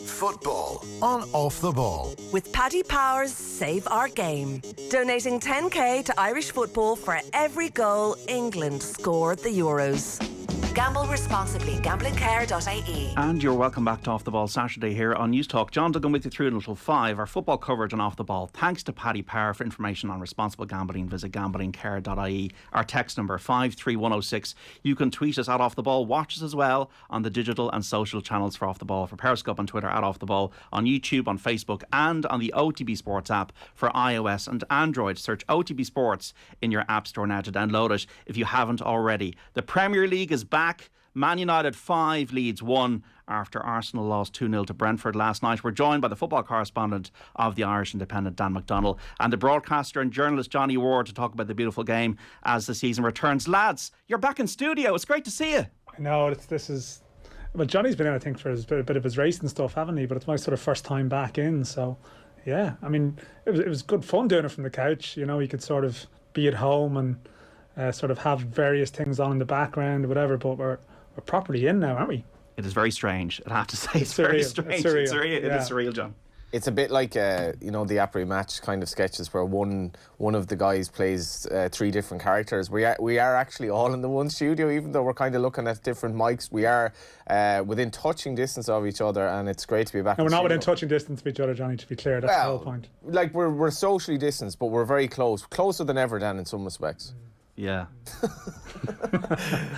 Football on Off the Ball. With Paddy Power's Save Our Game. Donating 10k to Irish football for every goal England scored the Euros. Gamble responsibly. Gamblingcare.ie. And you're welcome back to Off the Ball Saturday here on News Talk. John Duggan with you through until 5. Our football coverage on Off the Ball. Thanks to Paddy Power. For information on responsible gambling, visit gamblingcare.ie. Our text number 53106. You can tweet us at Off the Ball. Watch us as well on the digital and social channels for Off the Ball. For Periscope on Twitter at Off the Ball. On YouTube, on Facebook and on the OTB Sports app for iOS and Android. Search OTB Sports in your app store now to download it if you haven't already. The Premier League is back. Man United 5, Leeds 1 after Arsenal lost 2-0 to Brentford last night. We're joined by the football correspondent of the Irish Independent, Dan McDonnell, and the broadcaster and journalist Johnny Ward to talk about the beautiful game as the season returns. Lads, you're back in studio. It's great to see you. I know, well, Johnny's been in, I think, for a bit of his racing stuff, haven't he? But it's my sort of first time back in, so yeah. I mean, it was good fun doing it from the couch. You know, you could sort of be at home and sort of have various things on in the background or whatever, but we're properly in now, aren't we? It is very strange, I have to say. It's surreal. Very strange. It's surreal. It is surreal, John. It's a bit like the Après match kind of sketches where one of the guys plays three different characters. We are actually all in the one studio, even though we're kind of looking at different mics. We are within touching distance of each other, and it's great to be back. And we're not studio. within touching distance of each other, Johnny. To be clear, that's the whole point. Like we're socially distanced, but we're very closer than ever, Dan, in some respects. Yeah.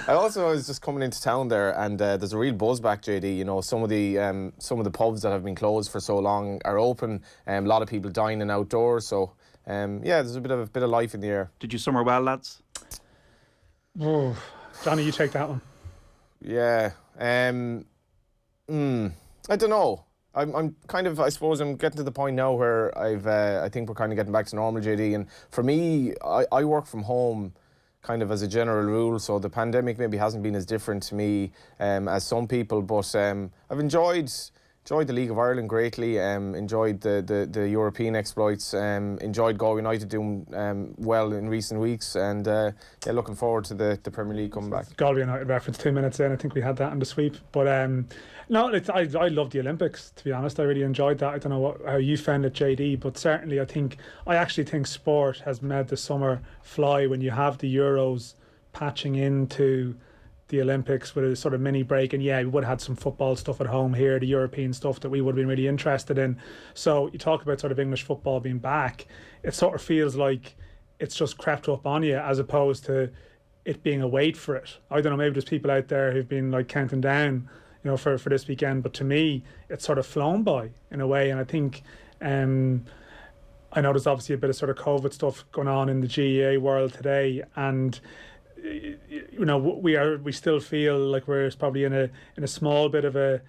I was just coming into town there, and there's a real buzz back, JD. You know, some of the pubs that have been closed for so long are open. A lot of people dining outdoors, so there's a bit of life in the air. Did you summer well, lads? Oh, Johnny, you take that one. Yeah. I don't know. I'm kind of, I suppose I'm getting to the point now where I think we're kind of getting back to normal, JD. And for me, I work from home kind of as a general rule, so the pandemic maybe hasn't been as different to me as some people, but I've enjoyed the League of Ireland greatly, enjoyed the European exploits, enjoyed Galway United doing well in recent weeks, and looking forward to the Premier League coming back. Galway United reference 2 minutes in, I think we had that in the sweep, but I love the Olympics, to be honest. I really enjoyed that. I don't know how you found it, JD, but certainly I actually think sport has made the summer fly when you have the Euros patching into the Olympics with a sort of mini break. And we would have had some football stuff at home here, the European stuff that we would have been really interested in. So you talk about sort of English football being back, it sort of feels like it's just crept up on you as opposed to it being a wait for it. I don't know, maybe there's people out there who've been like counting down, you know, for this weekend, but to me it's sort of flown by in a way. And I think I know there's obviously a bit of sort of COVID stuff going on in the GAA world today, and you know, we still feel like we're probably in a small bit of a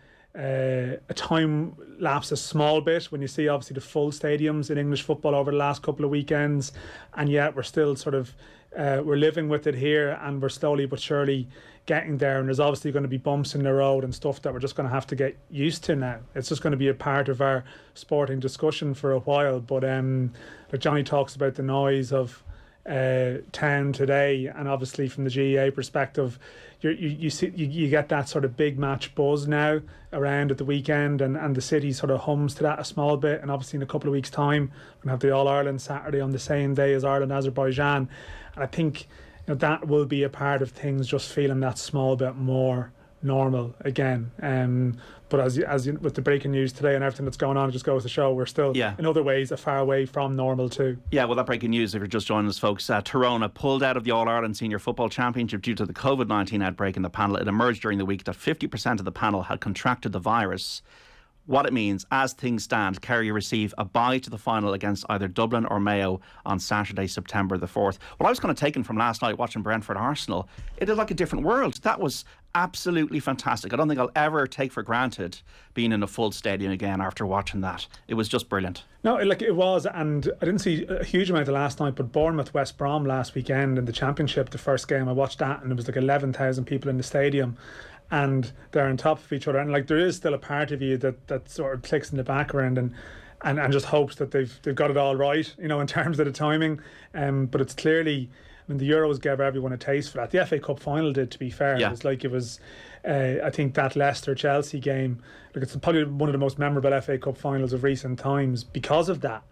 time lapse, a small bit, when you see obviously the full stadiums in English football over the last couple of weekends, and yet we're still sort of we're living with it here, and we're slowly but surely getting there. And there's obviously going to be bumps in the road and stuff that we're just going to have to get used to now. It's just going to be a part of our sporting discussion for a while. But like Johnny talks about the noise of town today, and obviously from the GAA perspective, you get that sort of big match buzz now around at the weekend, and the city sort of hums to that a small bit. And obviously in a couple of weeks' time we're going to have the All-Ireland Saturday on the same day as Ireland-Azerbaijan, and I think, you know, that will be a part of things just feeling that small bit more normal again. But as you, with the breaking news today and everything that's going on, it just goes to show we're still in other ways a far away from normal too. Yeah, well, that breaking news, if you're just joining us, folks, Tyrone pulled out of the All-Ireland Senior Football Championship due to the COVID-19 outbreak in the panel. It emerged during the week that 50% of the panel had contracted the virus. What it means, as things stand, Kerry receive a bye to the final against either Dublin or Mayo on Saturday, September the 4th. Well, I was kind of taken from last night watching Brentford Arsenal. It is like a different world. That was absolutely fantastic. I don't think I'll ever take for granted being in a full stadium again after watching that. It was just brilliant. No, it was, and I didn't see a huge amount of last night, but Bournemouth West Brom last weekend in the Championship, the first game, I watched that, and there was like 11,000 people in the stadium, and they're on top of each other, and like there is still a part of you that sort of clicks in the background and just hopes that they've got it all right, you know, in terms of the timing. But it's clearly, mean, the Euros gave everyone a taste for that. The FA Cup final did, to be fair. Yeah. It was I think that Leicester-Chelsea game, like, it's probably one of the most memorable FA Cup finals of recent times because of that.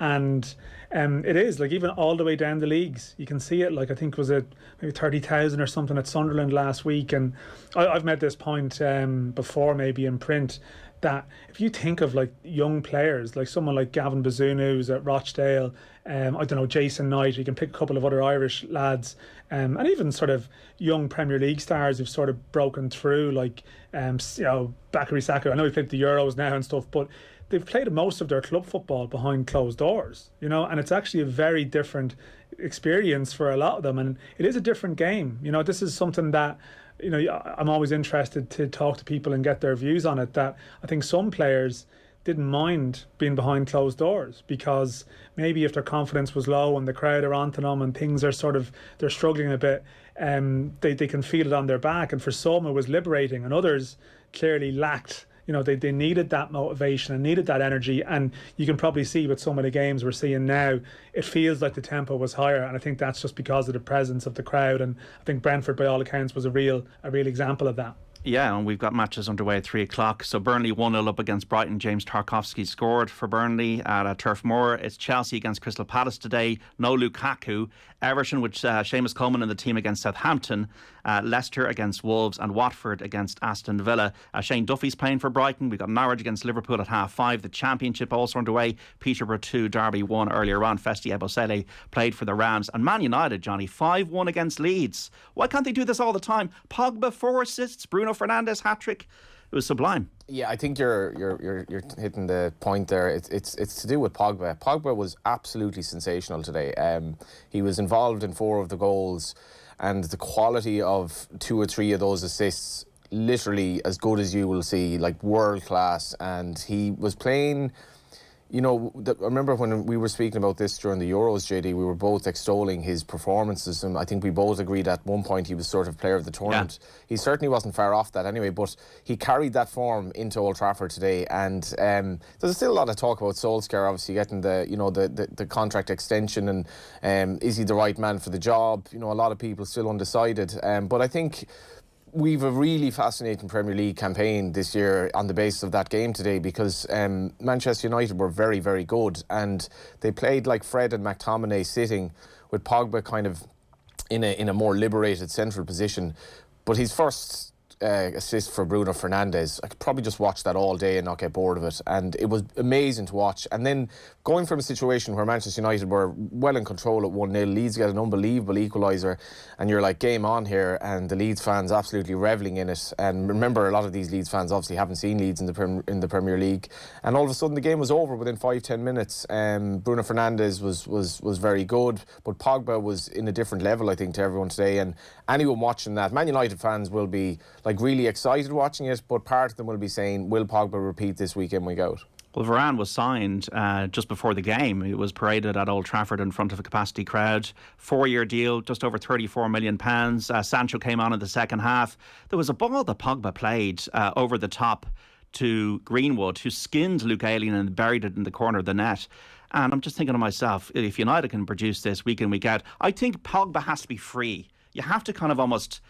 And it is, like, even all the way down the leagues, you can see it. Like, I think was it maybe 30,000 or something at Sunderland last week. And I've made this point before, maybe in print, that if you think of like young players, like someone like Gavin Bazunu who's at Rochdale, I don't know, Jason Knight, you can pick a couple of other Irish lads, and even sort of young Premier League stars who've sort of broken through, like Bakary Saka. I know he played the Euros now and stuff, but they've played most of their club football behind closed doors, and it's actually a very different experience for a lot of them, and it is a different game. This is something that I'm always interested to talk to people and get their views on it, that I think some players didn't mind being behind closed doors because maybe if their confidence was low and the crowd are onto them and things are they're struggling a bit, they can feel it on their back. And for some it was liberating, and others clearly lacked. They needed that motivation and needed that energy, and you can probably see with some of the games we're seeing now, it feels like the tempo was higher, and I think that's just because of the presence of the crowd. And I think Brentford, by all accounts, was a real example of that. Yeah, and we've got matches underway at 3 o'clock. So Burnley 1-0 up against Brighton. James Tarkowski scored for Burnley at Turf Moor. It's Chelsea against Crystal Palace today. No Lukaku. Everton with Seamus Coleman in the team against Southampton. Leicester against Wolves, and Watford against Aston Villa. Shane Duffy's playing for Brighton. We've got Norwich against Liverpool at 5:30. The Championship also underway. Peterborough 2, Derby 1 earlier on. Festi Ebosele played for the Rams. And Man United, Johnny, 5-1 against Leeds. Why can't they do this all the time? Pogba 4 assists, Bruno Fernandes hat-trick. It was sublime. Yeah, I think you're hitting the point there. It's to do with Pogba. Pogba was absolutely sensational today. He was involved in 4 of the goals, and the quality of 2 or 3 of those assists, literally as good as you will see, like world class. And he was playing. I remember when we were speaking about this during the Euros, JD, we were both extolling his performances, and I think we both agreed at one point he was sort of player of the tournament. Yeah. He certainly wasn't far off that anyway, but he carried that form into Old Trafford today. And there's still a lot of talk about Solskjaer obviously getting the contract extension, and is he the right man for the job? A lot of people still undecided. But I think we've a really fascinating Premier League campaign this year on the basis of that game today, because Manchester United were very, very good, and they played like Fred and McTominay sitting, with Pogba kind of in a more liberated central position. But his first assist for Bruno Fernandes, I could probably just watch that all day and not get bored of it, and it was amazing to watch. And then going from a situation where Manchester United were well in control at 1-0, Leeds get an unbelievable equaliser, and you're like, game on here, and the Leeds fans absolutely revelling in it. And remember, a lot of these Leeds fans obviously haven't seen Leeds in the Premier League, and all of a sudden the game was over within 5-10 minutes. Bruno Fernandes was very good, but Pogba was in a different level, I think, to everyone today. And anyone watching that, Man United fans will be like really excited watching it, but part of them will be saying, will Pogba repeat this week in, week out? Well, Varane was signed just before the game. It was paraded at Old Trafford in front of a capacity crowd. 4-year deal, just over £34 million. Sancho came on in the second half. There was a ball that Pogba played over the top to Greenwood, who skinned Luke Ayling and buried it in the corner of the net. And I'm just thinking to myself, if United can produce this week in, week out, I think Pogba has to be free. You have to kind of almost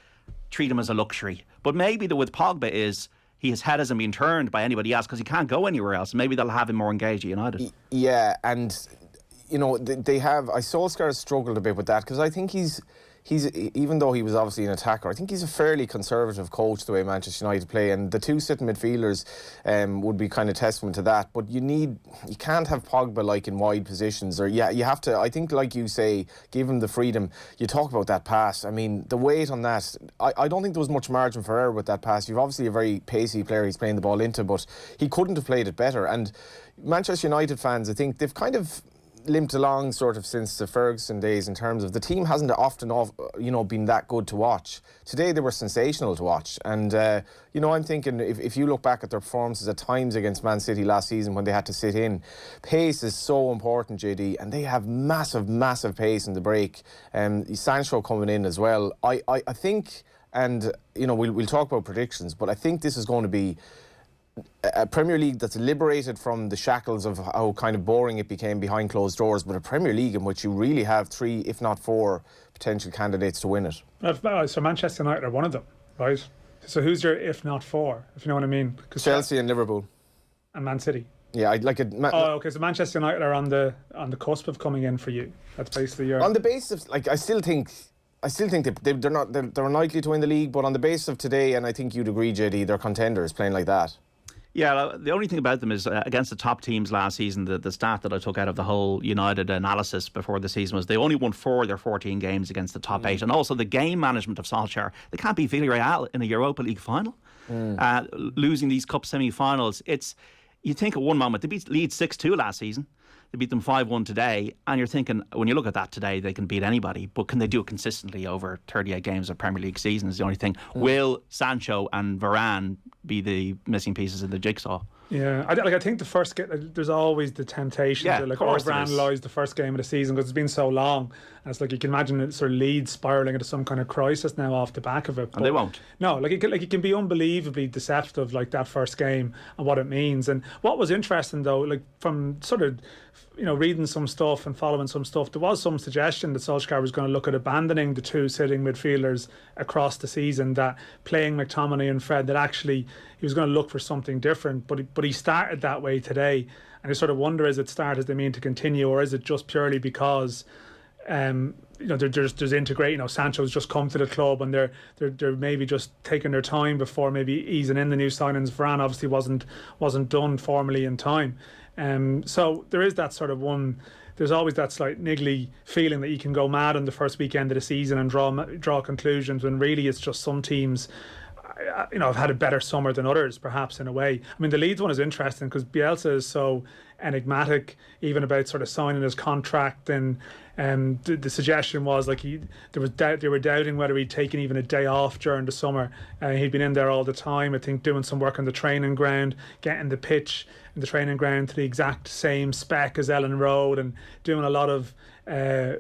treat him as a luxury. But maybe with Pogba is his head hasn't been turned by anybody else because he can't go anywhere else. Maybe they'll have him more engaged at United. Yeah, and they have. Solskjaer struggled a bit with that, because I think he's even though he was obviously an attacker, I think he's a fairly conservative coach the way Manchester United play, and the 2 sitting midfielders would be kind of testament to that. But you can't have Pogba like in wide positions, or you have to, I think, like you say, give him the freedom. You talk about that pass, I mean, the weight on that, I don't think there was much margin for error with that pass. You've obviously a very pacey player he's playing the ball into, but he couldn't have played it better. And Manchester United fans, I think they've kind of limped along sort of since the Ferguson days in terms of the team hasn't often been that good to watch. Today they were sensational to watch, and I'm thinking if you look back at their performances at times against Man City last season when they had to sit in, pace is so important, JD, and they have massive pace in the break. Sancho coming in as well. I think, and we'll talk about predictions, but I think this is going to be a Premier League that's liberated from the shackles of how kind of boring it became behind closed doors, but a Premier League in which you really have 3, if not 4, potential candidates to win it. So Manchester United are one of them, right? So who's your if not 4, if you know what I mean? Chelsea and Liverpool. And Man City. Yeah, I'd like it. Okay, so Manchester United are on the cusp of coming in for you. That's basically your... On the basis of, like, I still think they're unlikely to win the league, but on the basis of today, and I think you'd agree, JD, they're contenders playing like that. Yeah, the only thing about them is against the top teams last season, the stat that I took out of the whole United analysis before the season was they only won 4 of their 14 games against the top 8. And also the game management of Solskjaer. They can't beat Villarreal in a Europa League final. Losing these cup semi-finals, you think at one moment, they beat Leeds 6-2 last season. They beat them 5-1 today. And you're thinking, when you look at that today, they can beat anybody. But can they do it consistently over 38 games of Premier League season is the only thing. Will Sancho and Varane be the missing pieces in the jigsaw? Yeah, I think the first game, there's always the temptation to overanalyse the first game of the season because it's been so long. And it's like you can imagine it sort of Leeds spiralling into some kind of crisis now off the back of it. And they won't. No, it can be unbelievably deceptive, like that first game and what it means. And what was interesting though, like from sort of reading some stuff and following some stuff, there was some suggestion that Solskjaer was going to look at abandoning the 2 sitting midfielders across the season, that playing McTominay and Fred, that actually he was going to look for something different, but he started that way today. And I sort of wonder, is it start as they mean to continue, or is it just purely because there's integrating. Sancho's just come to the club and they're maybe just taking their time before maybe easing in the new signings. Varane obviously wasn't done formally in time. So there is that sort of one. There's always that slight niggly feeling that you can go mad on the first weekend of the season and draw conclusions when really it's just some teams have had a better summer than others, perhaps, in a way. I mean, the Leeds one is interesting because Bielsa is so enigmatic, even about sort of signing his contract, and the suggestion was like they were doubting whether he'd taken even a day off during the summer. He'd been in there all the time, I think, doing some work on the training ground, getting the pitch in the training ground to the exact same spec as Ellen Road, and doing a lot of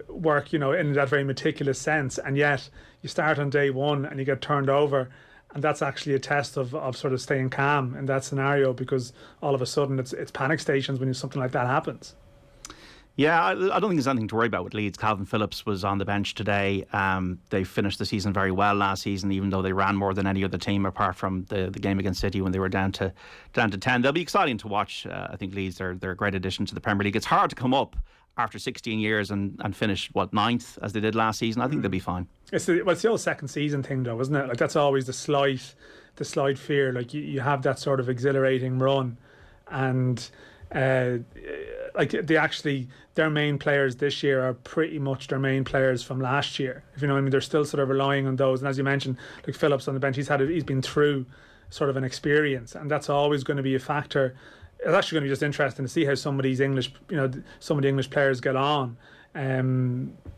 work, in that very meticulous sense. And yet you start on day one and you get turned over. And that's actually a test of sort of staying calm in that scenario, because all of a sudden it's panic stations when something like that happens. Yeah, I don't think there's anything to worry about with Leeds. Calvin Phillips was on the bench today. They finished the season very well last season, even though they ran more than any other team apart from the game against City when they were down to 10. They'll be exciting to watch. I think Leeds, they're a great addition to the Premier League. It's hard to come up after 16 years and finish, 9th as they did last season. I think they'll be fine. It's the old second season thing though, isn't it? Like that's always the slight fear. Like you have that sort of exhilarating run, and like their main players this year are pretty much their main players from last year. If you know what I mean, they're still sort of relying on those. And as you mentioned, like Phillips on the bench, he's been through sort of an experience, and that's always going to be a factor. It's actually going to be just interesting to see how some of these English players get on,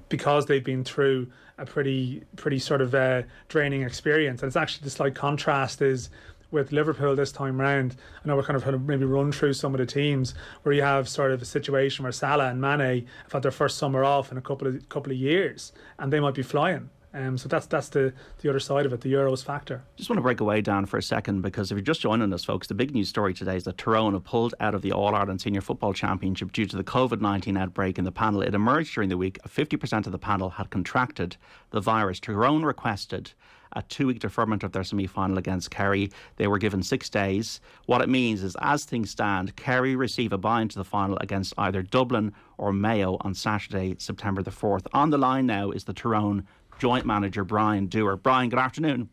because they've been through a pretty sort of draining experience. And it's actually the slight contrast is with Liverpool this time round. I know we're kind of maybe run through some of the teams where you have sort of a situation where Salah and Mane have had their first summer off in a couple of years, and they might be flying. So that's the other side of it, the Euros factor. Just want to break away, Dan, for a second, because if you're just joining us, folks, the big news story today is that Tyrone have pulled out of the All-Ireland Senior Football Championship due to the COVID-19 outbreak in the panel. It emerged during the week 50% of the panel had contracted the virus. Tyrone requested a 2-week deferment of their semi-final against Kerry. They were given 6 days. What it means is, as things stand, Kerry receive a bye into the final against either Dublin or Mayo on Saturday, September the 4th. On the line now is the Tyrone joint manager, Brian Dooher. Brian, good afternoon.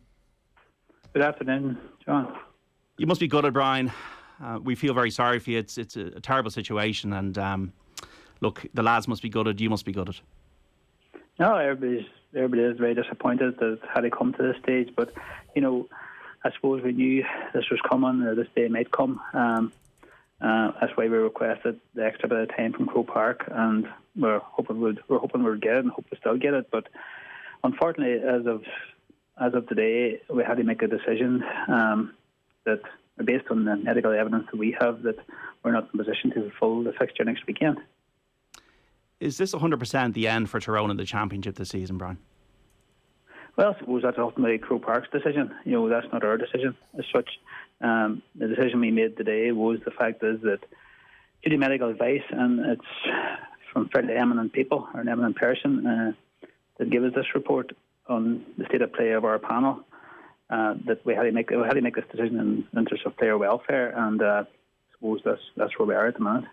Good afternoon, John. You must be gutted, Brian. We feel very sorry for you. It's a terrible situation, and look, the lads must be gutted. You must be gutted. No, everybody is very disappointed that had it come to this stage. But I suppose we knew this was coming, or this day might come. That's why we requested the extra bit of time from Croke Park, and we're hoping we'll get it, and hope we still get it. But unfortunately, as of today, we had to make a decision that, based on the medical evidence that we have, that we're not in a position to fulfill the fixture next weekend. Is this 100% the end for Tyrone in the Championship this season, Brian? Well, I suppose that's ultimately Croke Park's decision. That's not our decision as such. The decision we made today was the fact is that due to medical advice, and it's from fairly eminent people or an eminent person that gave us this report on the state of play of our panel, that we had to make this decision in the interest of player welfare, and I suppose that's where we are at the moment.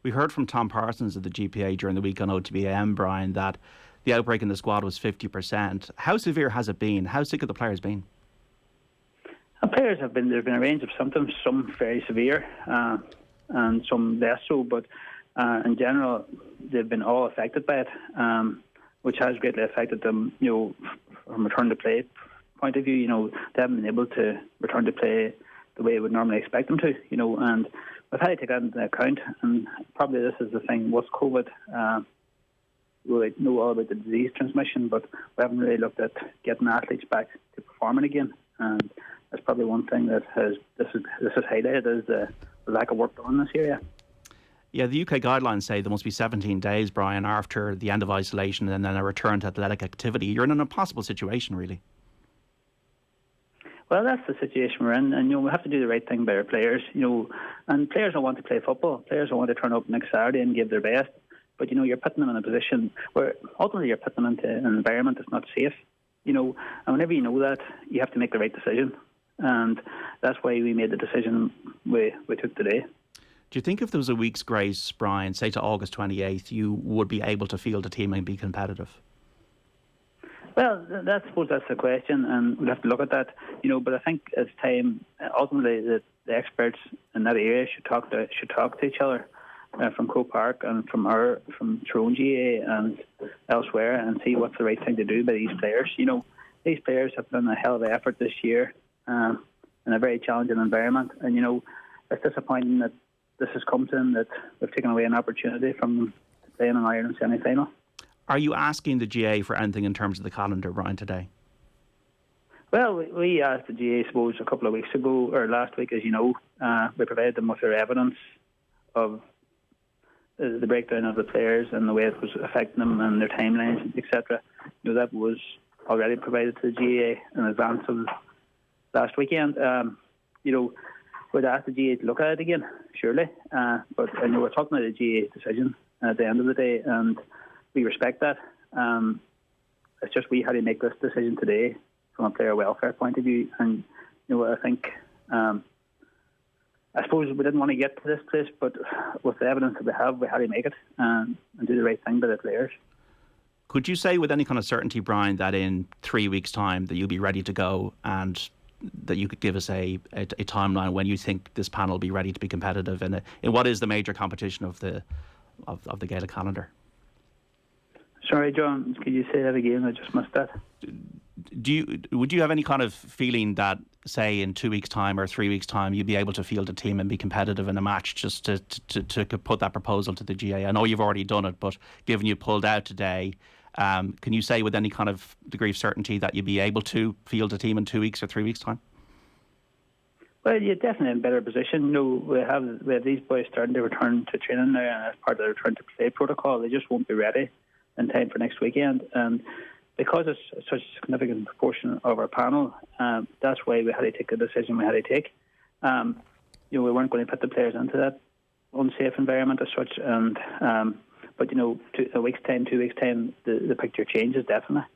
We heard from Tom Parsons of the GPA during the week on OTB AM, Brian, that the outbreak in the squad was 50%. How severe has it been? How sick have the players been? Players have been. There have been a range of symptoms, some very severe and some less so, but in general, they've been all affected by it, which has greatly affected them. From a return to play point of view, they haven't been able to return to play the way we would normally expect them to. And we've had to take that into account. And probably this is the thing with COVID. We know all about the disease transmission, but we haven't really looked at getting athletes back to performing again. And that's probably one thing that this is highlighted is the lack of work done in this area. Yeah, the UK guidelines say there must be 17 days, Brian, after the end of isolation and then a return to athletic activity. You're in an impossible situation, really. Well, that's the situation we're in, and we have to do the right thing by our players. And players don't want to play football. Players don't want to turn up next Saturday and give their best. But you're putting them in a position where ultimately you're putting them into an environment that's not safe. And whenever you know that, you have to make the right decision. And that's why we made the decision we took today. Do you think if there was a week's grace, Brian, say to August 28th, you would be able to field a team and be competitive? Well, I suppose that's the question, and we'll have to look at that. But I think it's time. Ultimately, the experts in that area should talk to each other from Croke Park and from Tyrone GA and elsewhere, and see what's the right thing to do by these players. These players have done a hell of an effort this year in a very challenging environment, and it's disappointing that this has come to them, that we've taken away an opportunity from them to play in an Ireland semi-final. Are you asking the GA for anything in terms of the calendar, Brian, today? Well, we asked the GA, I suppose, a couple of weeks ago, or last week, as you know. We provided them with their evidence of the breakdown of the players and the way it was affecting them and their timelines, etc. That was already provided to the GA in advance of last weekend. We'd ask the GA to look at it again, surely. But we're talking about the GA's decision at the end of the day, and we respect that. It's just we had to make this decision today from a player welfare point of view. And, I think, I suppose we didn't want to get to this place, but with the evidence that we have, we had to make it and do the right thing by the players. Could you say with any kind of certainty, Brian, that in 3 weeks' time that you'll be ready to go, and that you could give us a timeline when you think this panel will be ready to be competitive in what is the major competition of the Gaelic calendar? Sorry, John, could you say that again? I just missed that. Would you have any kind of feeling that, say, in 2 weeks' time or 3 weeks' time, you'd be able to field a team and be competitive in a match, just to put that proposal to the GA? I know you've already done it, but given you pulled out today, can you say with any kind of degree of certainty that you'd be able to field a team in 2 weeks or 3 weeks' time? Well, you're definitely in a better position. We have these boys starting to return to training now, and as part of the return to play protocol, they just won't be ready in time for next weekend. And because it's such a significant proportion of our panel, that's why we had to take the decision we had to take. We weren't going to put the players into that unsafe environment as such. And but a week's time, 2 weeks' time, the picture changes definitely.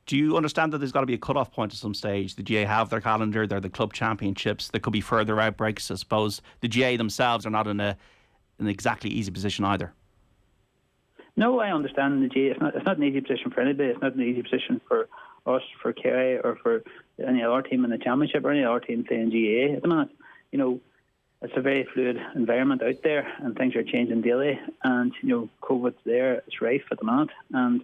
Do you understand that there's got to be a cut-off point at some stage? The GA have their calendar, they're the club championships, there could be further outbreaks. I suppose the GA themselves are not in an exactly easy position either. No, I understand the GA. It's not an easy position for anybody. It's not an easy position for us, for Kerry, or for any other team in the championship or any other team playing GA at the minute. It's a very fluid environment out there, and things are changing daily. And COVID's there; it's rife at the moment, and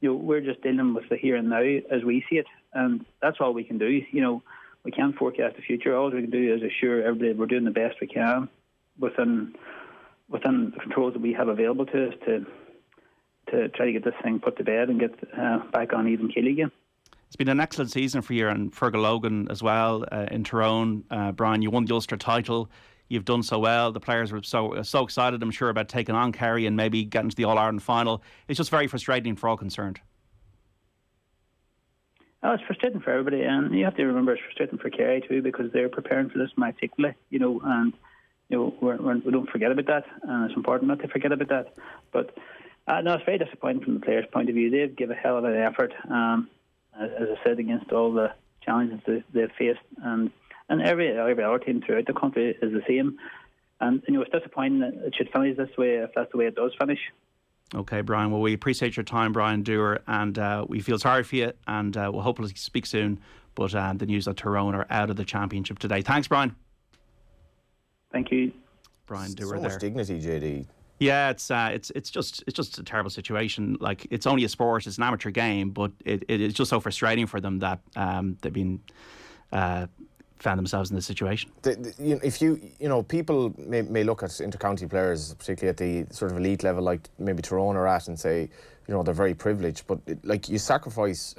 we're just dealing with the here and now as we see it, and that's all we can do. We can't forecast the future. All we can do is assure everybody we're doing the best we can within the controls that we have available to us to try to get this thing put to bed and get back on even keel again. It's been an excellent season for you and Fergal Logan as well in Tyrone. Brian, you won the Ulster title. You've done so well. The players were so excited, I'm sure, about taking on Kerry and maybe getting to the All-Ireland final. It's just very frustrating for all concerned. Oh, it's frustrating for everybody, and you have to remember it's frustrating for Kerry too, because they're preparing for this match equally, and we don't forget about that, and it's important not to forget about that. But no, it's very disappointing from the players' point of view. They've given a hell of an effort, as I said, against all the challenges they've faced, and every other team throughout the country is the same. And it's disappointing that it should finish this way if that's the way it does finish. Okay, Brian. Well, we appreciate your time, Brian Dooher, and we feel sorry for you, and we'll hopefully speak soon. But the news that Tyrone are out of the championship today. Thanks, Brian. Thank you, Brian Dooher. So much dignity, JD. Yeah, it's just a terrible situation. Like, it's only a sport, it's an amateur game, but it is just so frustrating for them that they've been found themselves in this situation. If people may look at inter-county players, particularly at the sort of elite level, like maybe Tyrone are at, and say, they're very privileged, but you sacrifice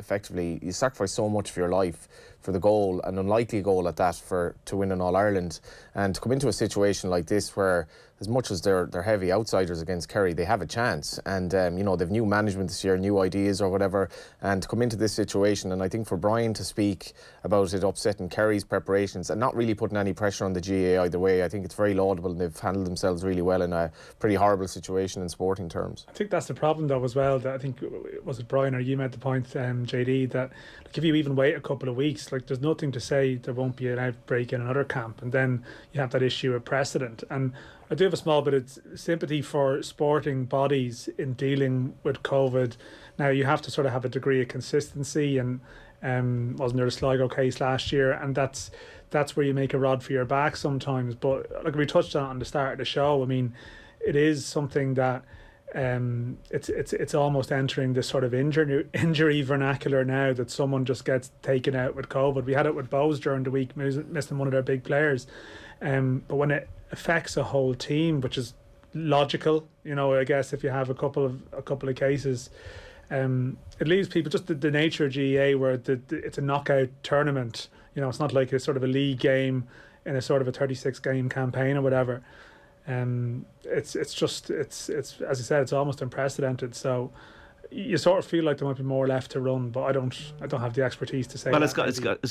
so much for your life, for the goal, an unlikely goal at that, to win an All-Ireland, and to come into a situation like this where, as much as they're heavy outsiders against Kerry, they have a chance, and they've new management this year, new ideas or whatever, and to come into this situation. And I think for Brian to speak about it upsetting Kerry's preparations and not really putting any pressure on the GAA either way, I think it's very laudable, and they've handled themselves really well in a pretty horrible situation in sporting terms. I think that's the problem though as well, that I think, was it Brian or you made the point, JD, that if you even wait a couple of weeks, there's nothing to say there won't be an outbreak in another camp, and then you have that issue of precedent. And I do have a small bit of sympathy for sporting bodies in dealing with COVID. Now, you have to sort of have a degree of consistency, and wasn't there a Sligo case last year, and that's where you make a rod for your back sometimes. But like we touched on the start of the show, I mean, it is something that it's almost entering this sort of injury vernacular now, that someone just gets taken out with COVID. We had it with Bowes during the week, missing one of their big players. But when it affects a whole team, which is logical, I guess, if you have a couple of cases, it leaves people, just the nature of GAA, where it's a knockout tournament. It's not like a sort of a league game in a sort of a 36 game campaign or whatever. It's as I said, it's almost unprecedented. So you sort of feel like there might be more left to run, but I don't have the expertise to say. Well, it's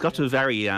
got to a very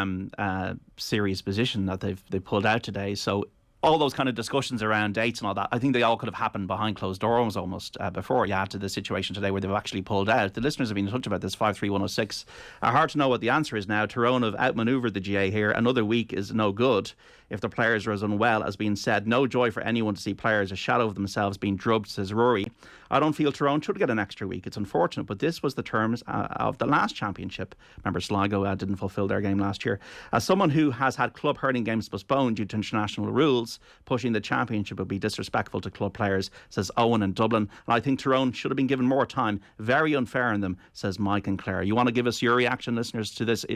serious position that they've pulled out today. So all those kind of discussions around dates and all that, I think they all could have happened behind closed doors almost before you had to the situation today where they've actually pulled out. The listeners have been in touch about this, 53106. Hard to know what the answer is now. Tyrone have outmanoeuvred the GA here. Another week is no good if the players are as unwell as being said. No joy for anyone to see players a shadow of themselves being drubbed, says Rory. I don't feel Tyrone should get an extra week. It's unfortunate, but this was the terms of the last championship. Remember, Sligo didn't fulfil their game last year. As someone who has had club hurling games postponed due to international rules, pushing the championship would be disrespectful to club players, says Owen in Dublin. And I think Tyrone should have been given more time. Very unfair on them, says Mike and Claire. You want to give us your reaction, listeners, to this?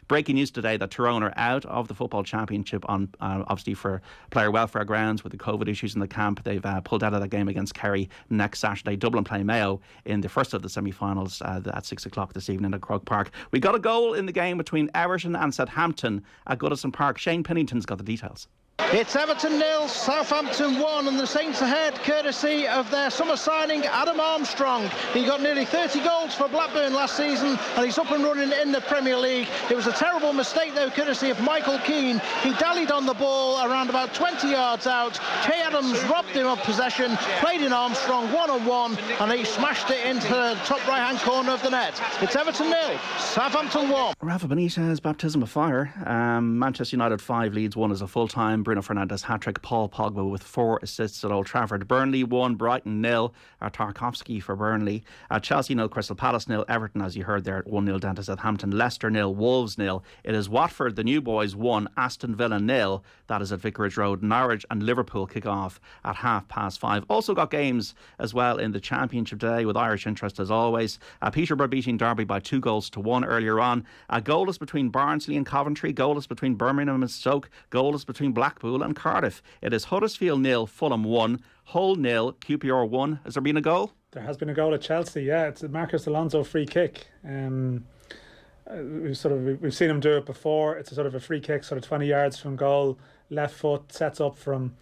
Breaking news today that Tyrone are out of the football championship on obviously for player welfare grounds with the COVID issues in the camp. They've pulled out of that game against Kerry next Saturday. Dublin play Mayo in the first of the semi-finals at 6 o'clock this evening at Croke Park. We got a goal in the game between Everton and Southampton at Goodison Park. Shane Pennington's got the details. It's Everton 0, Southampton 1, and the Saints ahead courtesy of their summer signing Adam Armstrong. He got nearly 30 goals for Blackburn last season, and he's up and running in the Premier League. It was a terrible mistake though, courtesy of Michael Keane. He dallied on the ball around about 20 yards out. Kay Adams robbed him of possession, played in Armstrong one-on-one, and he smashed it into the top right-hand corner of the net. It's Everton 0, Southampton 1. Rafa Benitez, baptism of fire. Manchester United 5, Leeds 1 as a full-time. Bruno Fernandes hat-trick, Paul Pogba with 4 assists at Old Trafford. Burnley 1, Brighton 0. Tarkowski for Burnley. Chelsea 0, Crystal Palace 0. Everton, as you heard there, 1-0 down to Southampton. Leicester 0, Wolves 0. It is Watford, the new boys 1, Aston Villa 0. That is at Vicarage Road. Norwich and Liverpool kick off at 5:30. Also got games as well in the Championship today with Irish interest as always. Peterborough beating Derby by 2-1 earlier on. Goalless between Barnsley and Coventry. Goalless between Birmingham and Stoke. Goalless between Blackpool and Cardiff. It is Huddersfield 0, Fulham 1, Hull 0, QPR 1. Has there been a goal? There has been a goal at Chelsea, yeah. It's a Marcus Alonso free kick. We've seen him do it before. It's a sort of a free kick, sort of 20 yards from goal, left foot, sets up from,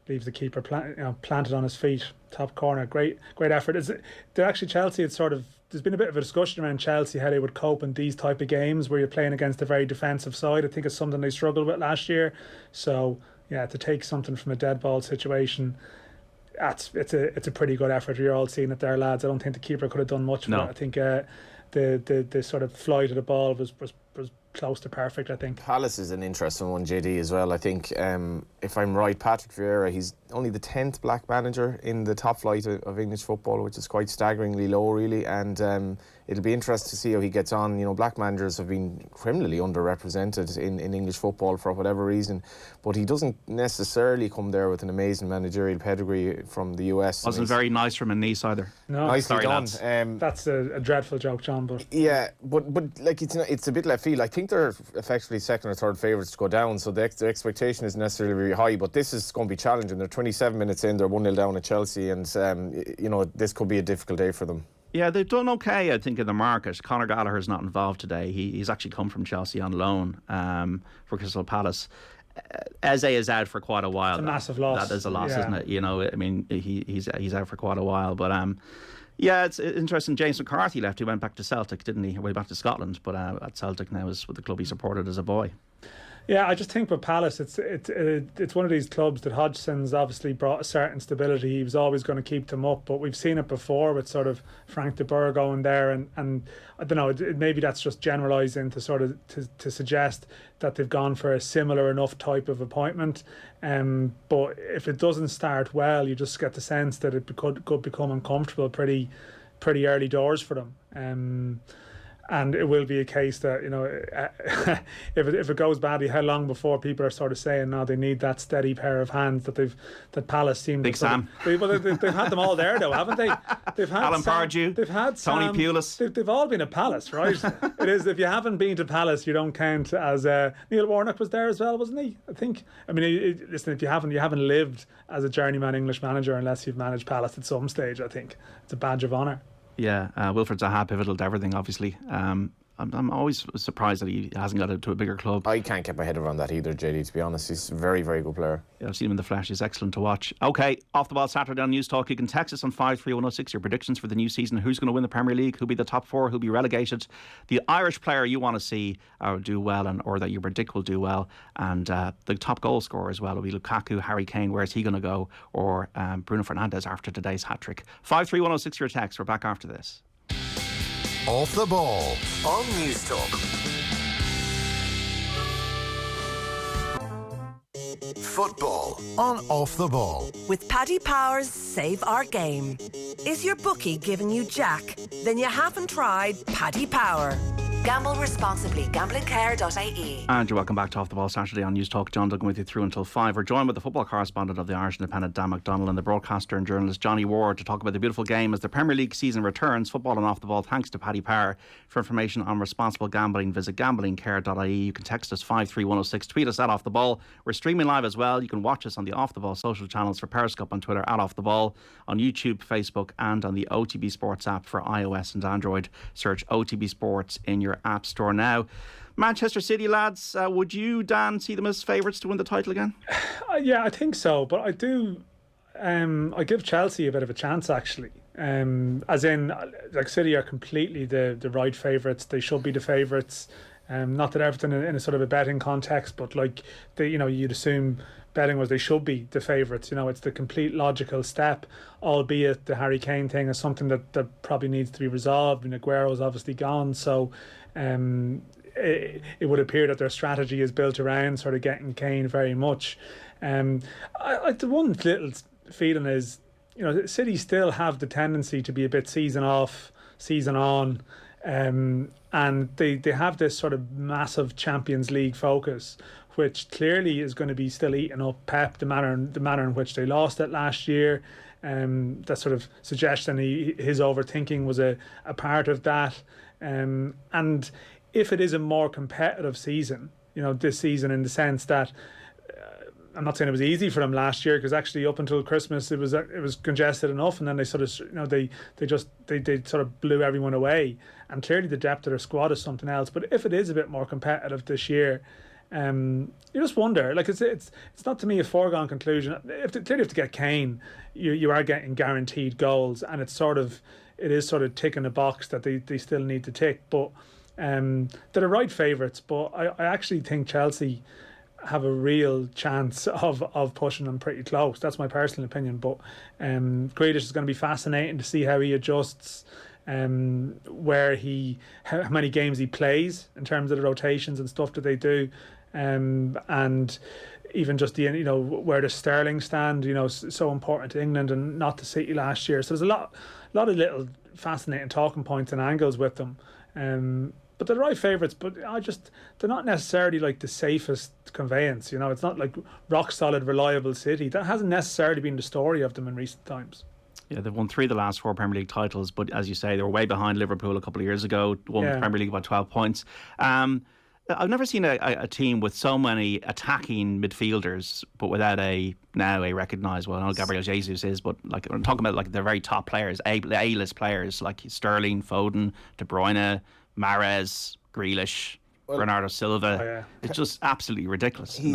leaves the keeper planted on his feet, top corner. Great effort. They're actually Chelsea. It's sort of there's been a bit of a discussion around Chelsea, how they would cope in these type of games where you're playing against a very defensive side. I think it's something they struggled with last year. So yeah, to take something from a dead ball situation, it's a pretty good effort. You're all seeing it there, lads. I don't think the keeper could have done much with it. I think the sort of flight of the ball was close to perfect, I think. Palace is an interesting one, JD, as well. I think, if I'm right, Patrick Vieira, he's only the 10th black manager in the top flight of English football, which is quite staggeringly low, really. And it'll be interesting to see how he gets on. You know, black managers have been criminally underrepresented in English football for whatever reason, but he doesn't necessarily come there with an amazing managerial pedigree from the US. Wasn't very nice from a niece either. No, nicely done. That's a dreadful joke, John. But yeah, but like it's a bit left field. I think they're effectively second or third favourites to go down, so the expectation isn't necessarily very high. But this is going to be challenging. They're 27 minutes in. They're 1-0 down at Chelsea, and you know, this could be a difficult day for them. Yeah, they've done okay, I think, in the market. Conor Gallagher's not involved today. He's actually come from Chelsea on loan for Crystal Palace. Eze is out for quite a while. It's a massive loss. That is a loss, isn't it? You know, I mean, he's out for quite a while. But yeah, it's interesting. James McCarthy left. He went back to Celtic, didn't he? Way back to Scotland, but at Celtic now is with the club he supported as a boy. Yeah, I just think with Palace, it's one of these clubs that Hodgson's obviously brought a certain stability. He was always going to keep them up, but we've seen it before with sort of Frank de Boer going there, and I don't know, maybe that's just generalising to sort of to suggest that they've gone for a similar enough type of appointment. But if it doesn't start well, you just get the sense that it could become uncomfortable pretty early doors for them. And it will be a case that, you know, if it goes badly, how long before people are sort of saying, no, they need that steady pair of hands that Palace seem Big to Sam. They've had them all there, though, haven't they? They've had Alan Pardew. They've had Tony Sam, Pulis. They've all been at Palace, right? It is. If you haven't been to Palace, you don't count as. Neil Warnock was there as well, wasn't he? I think. I mean, listen, if you haven't lived as a journeyman English manager unless you've managed Palace at some stage. I think it's a badge of honour. Yeah, Wilfred Zaha pivotal to everything, obviously. I'm always surprised that he hasn't got to a bigger club. I can't get my head around that either, JD, to be honest. He's a very, very good player. Yeah, I've seen him in the flesh. He's excellent to watch. OK, Off the Ball Saturday on News Talk. You can text us on 53106 your predictions for the new season. Who's going to win the Premier League? Who'll be the top four? Who'll be relegated? The Irish player you want to see do well or that you predict will do well. And the top goal scorer as well will be Lukaku, Harry Kane. Where's he going to go? Or Bruno Fernandes after today's hat-trick. 53106 your text. We're back after this. Off the Ball on News Talk. Football on Off the Ball. With Paddy Power's Save Our Game. Is your bookie giving you jack? Then you haven't tried Paddy Power. Gamble responsibly. Gamblingcare.ie. And you're welcome back to Off the Ball Saturday on News Talk. John Duggan with you through until 5. We're joined with the football correspondent of the Irish Independent, Dan McDonnell, and the broadcaster and journalist Johnny Ward to talk about the beautiful game as the Premier League season returns. Football and Off the Ball. Thanks to Paddy Power. For information on responsible gambling, visit gamblingcare.ie. You can text us 53106. Tweet us at Off the Ball. We're streaming live as well. You can watch us on the Off the Ball social channels for Periscope on Twitter at Off the Ball, on YouTube, Facebook, and on the OTB Sports app for iOS and Android. Search OTB Sports in your app store now. Manchester City, lads, would you, Dan, see them as favourites to win the title again? Yeah, I think so, but I do. I give Chelsea a bit of a chance, actually. As in, like, City are completely the right favourites. They should be the favourites. Not that everything in a sort of a betting context, but like you'd assume betting was they should be the favourites. You know, it's the complete logical step. Albeit the Harry Kane thing is something that probably needs to be resolved. And Aguero's obviously gone, so. It would appear that their strategy is built around sort of getting Kane very much. The one little feeling is, City still have the tendency to be a bit season off, season on, and they have this sort of massive Champions League focus, which clearly is going to be still eating up Pep, the manner in which they lost it last year. That sort of suggestion his overthinking was a part of that. And if it is a more competitive season, this season, in the sense that I'm not saying it was easy for them last year, because actually up until Christmas it was congested enough, and then they sort of they sort of blew everyone away. And clearly the depth of their squad is something else. But if it is a bit more competitive this year, you just wonder. Like it's not to me a foregone conclusion. Clearly, if to get Kane, you are getting guaranteed goals, and it's sort of it is sort of ticking a box that they still need to tick. But they're the right favourites. But I actually think Chelsea have a real chance of pushing them pretty close. That's my personal opinion. But Grealish is going to be fascinating to see how he adjusts, how many games he plays in terms of the rotations and stuff that they do, and even just the where does Sterling stand? So important to England and not to City last year. So there's a lot of little fascinating talking points and angles with them. But they're the right favourites, but they're not necessarily like the safest conveyance. It's not like rock solid, reliable City. That hasn't necessarily been the story of them in recent times. Yeah, they've won 3 of the last 4 Premier League titles, but as you say, they were way behind Liverpool a couple of years ago, won the Premier League by 12 points. I've never seen a team with so many attacking midfielders, but without a recognised. Well, I know Gabriel Jesus is, but like I'm talking about like the very top players, A-list players like Sterling, Foden, De Bruyne, Mahrez, Grealish, Bernardo Silva. Oh, yeah. It's just absolutely ridiculous in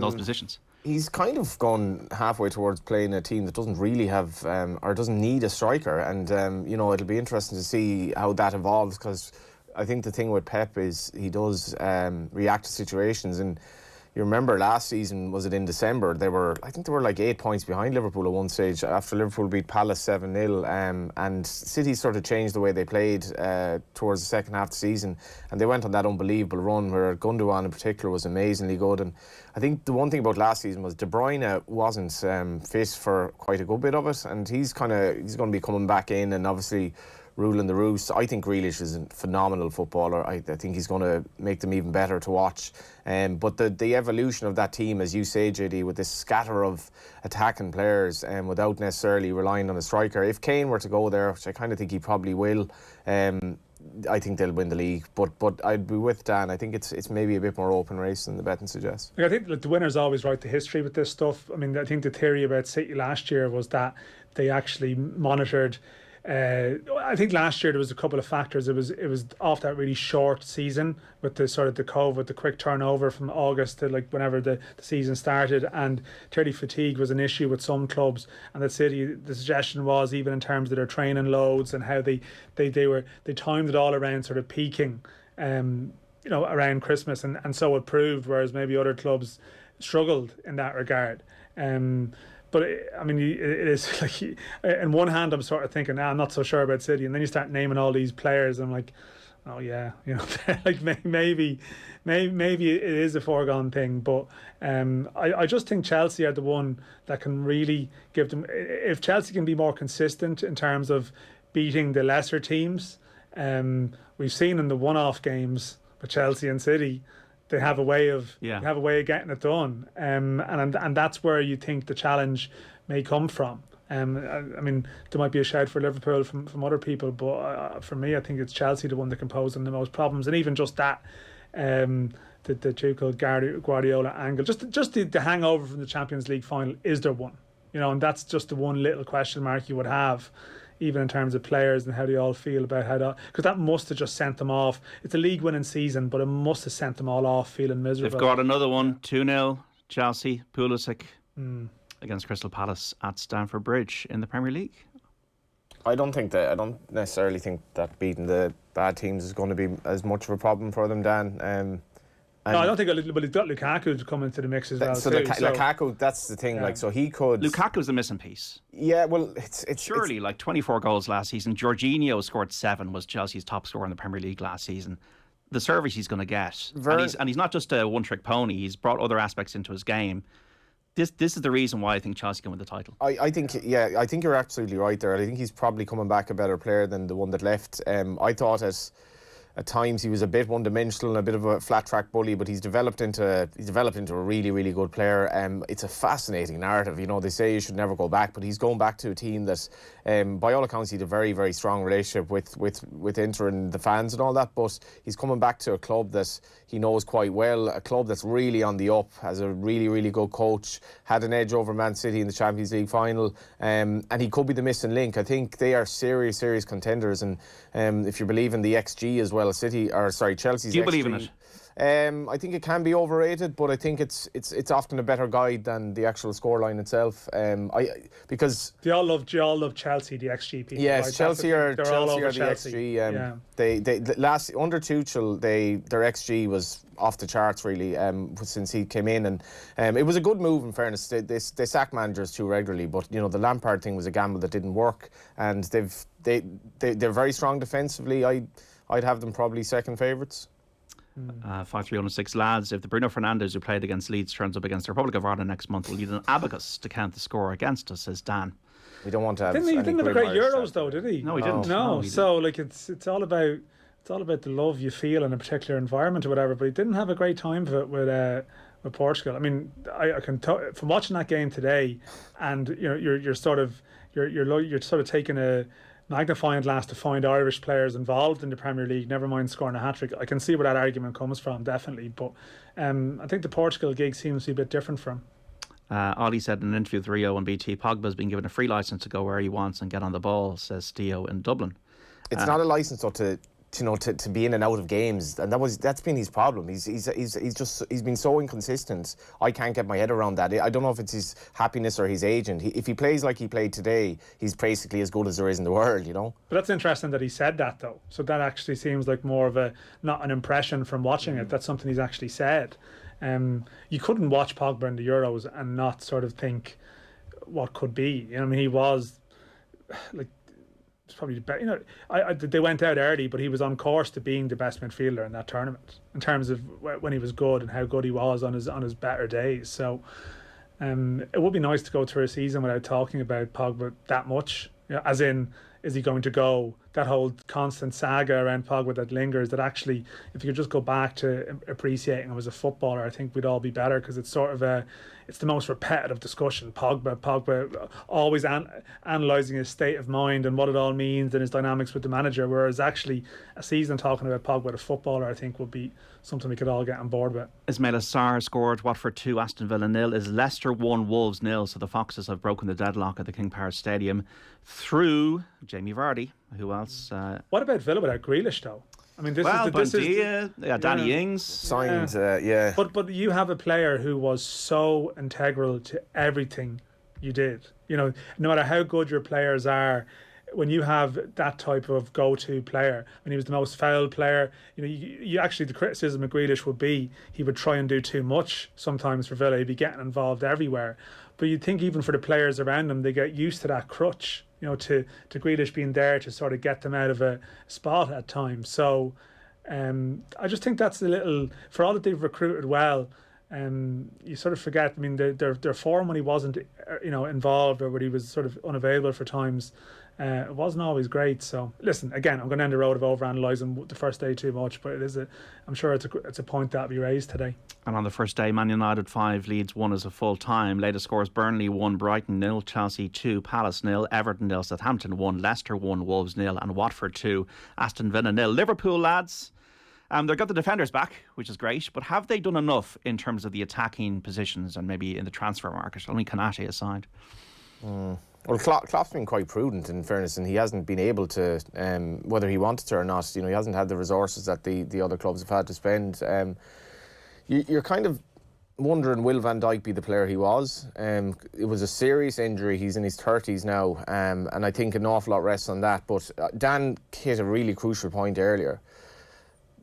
those positions. He's kind of gone halfway towards playing a team that doesn't really have or doesn't need a striker, and it'll be interesting to see how that evolves, because I think the thing with Pep is he does react to situations. And you remember last season, was it in December, they were like 8 points behind Liverpool at one stage after Liverpool beat Palace 7-0, and City sort of changed the way they played towards the second half of the season, and they went on that unbelievable run where Gundogan in particular was amazingly good. And I think the one thing about last season was De Bruyne wasn't fit for quite a good bit of it, and he's going to be coming back in and obviously ruling the roost. I think Grealish is a phenomenal footballer. I think he's going to make them even better to watch. But the evolution of that team, as you say, JD, with this scatter of attacking players and without necessarily relying on a striker. If Kane were to go there, which I kind of think he probably will, I think they'll win the league. But I'd be with Dan. I think it's maybe a bit more open race than the betting suggests. I think the winners always write the history with this stuff. I mean, I think the theory about City last year was that they actually monitored. I think last year there was a couple of factors. It was off that really short season with the sort of the COVID, the quick turnover from August to like whenever the season started, and clearly fatigue was an issue with some clubs. And that City, the suggestion was, even in terms of their training loads and how they timed it all around sort of peaking, around Christmas, and so it proved. Whereas maybe other clubs struggled in that regard. But it is like, in one hand I'm sort of thinking, I'm not so sure about City, and then you start naming all these players, I'm like, oh yeah, like maybe it is a foregone thing. But I just think Chelsea are the one that can really give them. If Chelsea can be more consistent in terms of beating the lesser teams, we've seen in the one-off games with Chelsea and City, they have a way of getting it done, and that's where you think the challenge may come from. I mean, there might be a shout for Liverpool from other people, but for me, I think it's Chelsea the one that can pose them the most problems. And even just that, the Tuchel Guardiola angle, just the hangover from the Champions League final, is there one? And that's just the one little question mark you would have, even in terms of players and how they all feel about how that, because that must have just sent them off. It's a league-winning season, but it must have sent them all off feeling miserable. They've got another one, 2-0, Chelsea, Pulisic against Crystal Palace at Stamford Bridge in the Premier League. I don't necessarily think that beating the bad teams is going to be as much of a problem for them, Dan. No, I don't think. But he's got Lukaku to come into the mix as well. So Lukaku, that's the thing. Yeah. So he could. Lukaku's the missing piece. Yeah, well, it's surely 24 goals last season. Jorginho scored 7, was Chelsea's top scorer in the Premier League last season. The service he's going to get, and he's not just a one-trick pony. He's brought other aspects into his game. This is the reason why I think Chelsea can win the title. I think you're absolutely right there. I think he's probably coming back a better player than the one that left. I thought at times he was a bit one-dimensional and a bit of a flat-track bully, but he's developed into a really, really good player. It's a fascinating narrative. They say you should never go back, but he's going back to a team that, by all accounts, he had a very, very strong relationship with Inter and the fans and all that, but he's coming back to a club that he knows quite well, a club that's really on the up, has a really, really good coach, had an edge over Man City in the Champions League final, and he could be the missing link. I think they are serious, serious contenders, and if you believe in the XG as well, Chelsea's XG. Do you believe in it? I think it can be overrated, but I think it's often a better guide than the actual scoreline itself. Because do you all love Chelsea, the XG people? Yes, right? Chelsea are They're all over the Chelsea. XG. They last under Tuchel, their XG was off the charts really since he came in, and it was a good move in fairness. They sack managers too regularly, but you know the Lampard thing was a gamble that didn't work, and they're very strong defensively. I'd have them probably second favourites. 5-3-1-6 lads. If the Bruno Fernandes who played against Leeds turns up against the Republic of Ireland next month, we'll need an abacus to count the score against us, says Dan. We don't want to have. He didn't have a great Euros though, did he? No, he didn't. No, he so like it's all about the love you feel in a particular environment or whatever. But he didn't have a great time of it with Portugal. I mean, I can from watching that game today, and you know you're sort of taking a magnifying glass to find Irish players involved in the Premier League, never mind scoring a hat-trick. I can see where that argument comes from, definitely, but I think the Portugal gig seems to be a bit different for him. Ollie said in an interview with Rio and BT, Pogba's been given a free licence to go where he wants and get on the ball, says Theo in Dublin. It's not a licence though to be in and out of games, and that's been his problem. He's been so inconsistent. I can't get my head around that. I don't know if it's his happiness or his agent. If he plays like he played today, he's basically as good as there is in the world, you know. But that's interesting that he said that though. So that actually seems like more of not an impression from watching it. That's something he's actually said. You couldn't watch Pogba in the Euros and not sort of think what could be. You know, I mean, he was like. Probably better. You know, they went out early, but he was on course to being the best midfielder in that tournament in terms of when he was good and how good he was on his better days. So it would be nice to go through a season without talking about Pogba that much. You know, as in, is he going to go? That whole constant saga around Pogba that lingers. That actually, if you could just go back to appreciating him as a footballer, I think we'd all be better, because it's sort of it's the most repetitive discussion. Pogba always analysing his state of mind and what it all means and his dynamics with the manager, whereas actually a season talking about Pogba the footballer, I think, would be something we could all get on board with. Ismail Assar scored Watford 2, Aston Villa 0. Is Leicester 1, Wolves 0? So the Foxes have broken the deadlock at the King Power Stadium through Jamie Vardy. Who else? What about Villa without Grealish though? I mean, Danny Ings signed. But you have a player who was so integral to everything you did. You know, no matter how good your players are, when you have that type of go-to player, when he was the most fouled player, you know, you actually, the criticism of Grealish would be he would try and do too much sometimes for Villa. He'd be getting involved everywhere. But you'd think even for the players around him, they get used to that crutch, you know, to Grealish being there to sort of get them out of a spot at times. So I just think that's a little, for all that they've recruited well, you sort of forget. I mean, their form when he wasn't, you know, involved, or when he was sort of unavailable for times, it wasn't always great. So listen, again, I'm going to end the road of overanalyzing the first day too much, but I'm sure it's a point that'll be raised today. And on the first day, Man United 5, Leeds 1 as a full time. Latest scores: Burnley 1, Brighton 0, Chelsea 2, Palace 0, Everton 0, Southampton 1, Leicester 1, Wolves 0, and Watford 2, Aston Villa 0. Liverpool lads, they've got the defenders back, which is great, but have they done enough in terms of the attacking positions and maybe in the transfer market? Only Konate aside. Well, Klopp's been quite prudent, in fairness, and he hasn't been able to, whether he wanted to or not, you know, he hasn't had the resources that the other clubs have had to spend. You're kind of wondering, will Van Dijk be the player he was? It was a serious injury. He's in his 30s now, and I think an awful lot rests on that. But Dan hit a really crucial point earlier.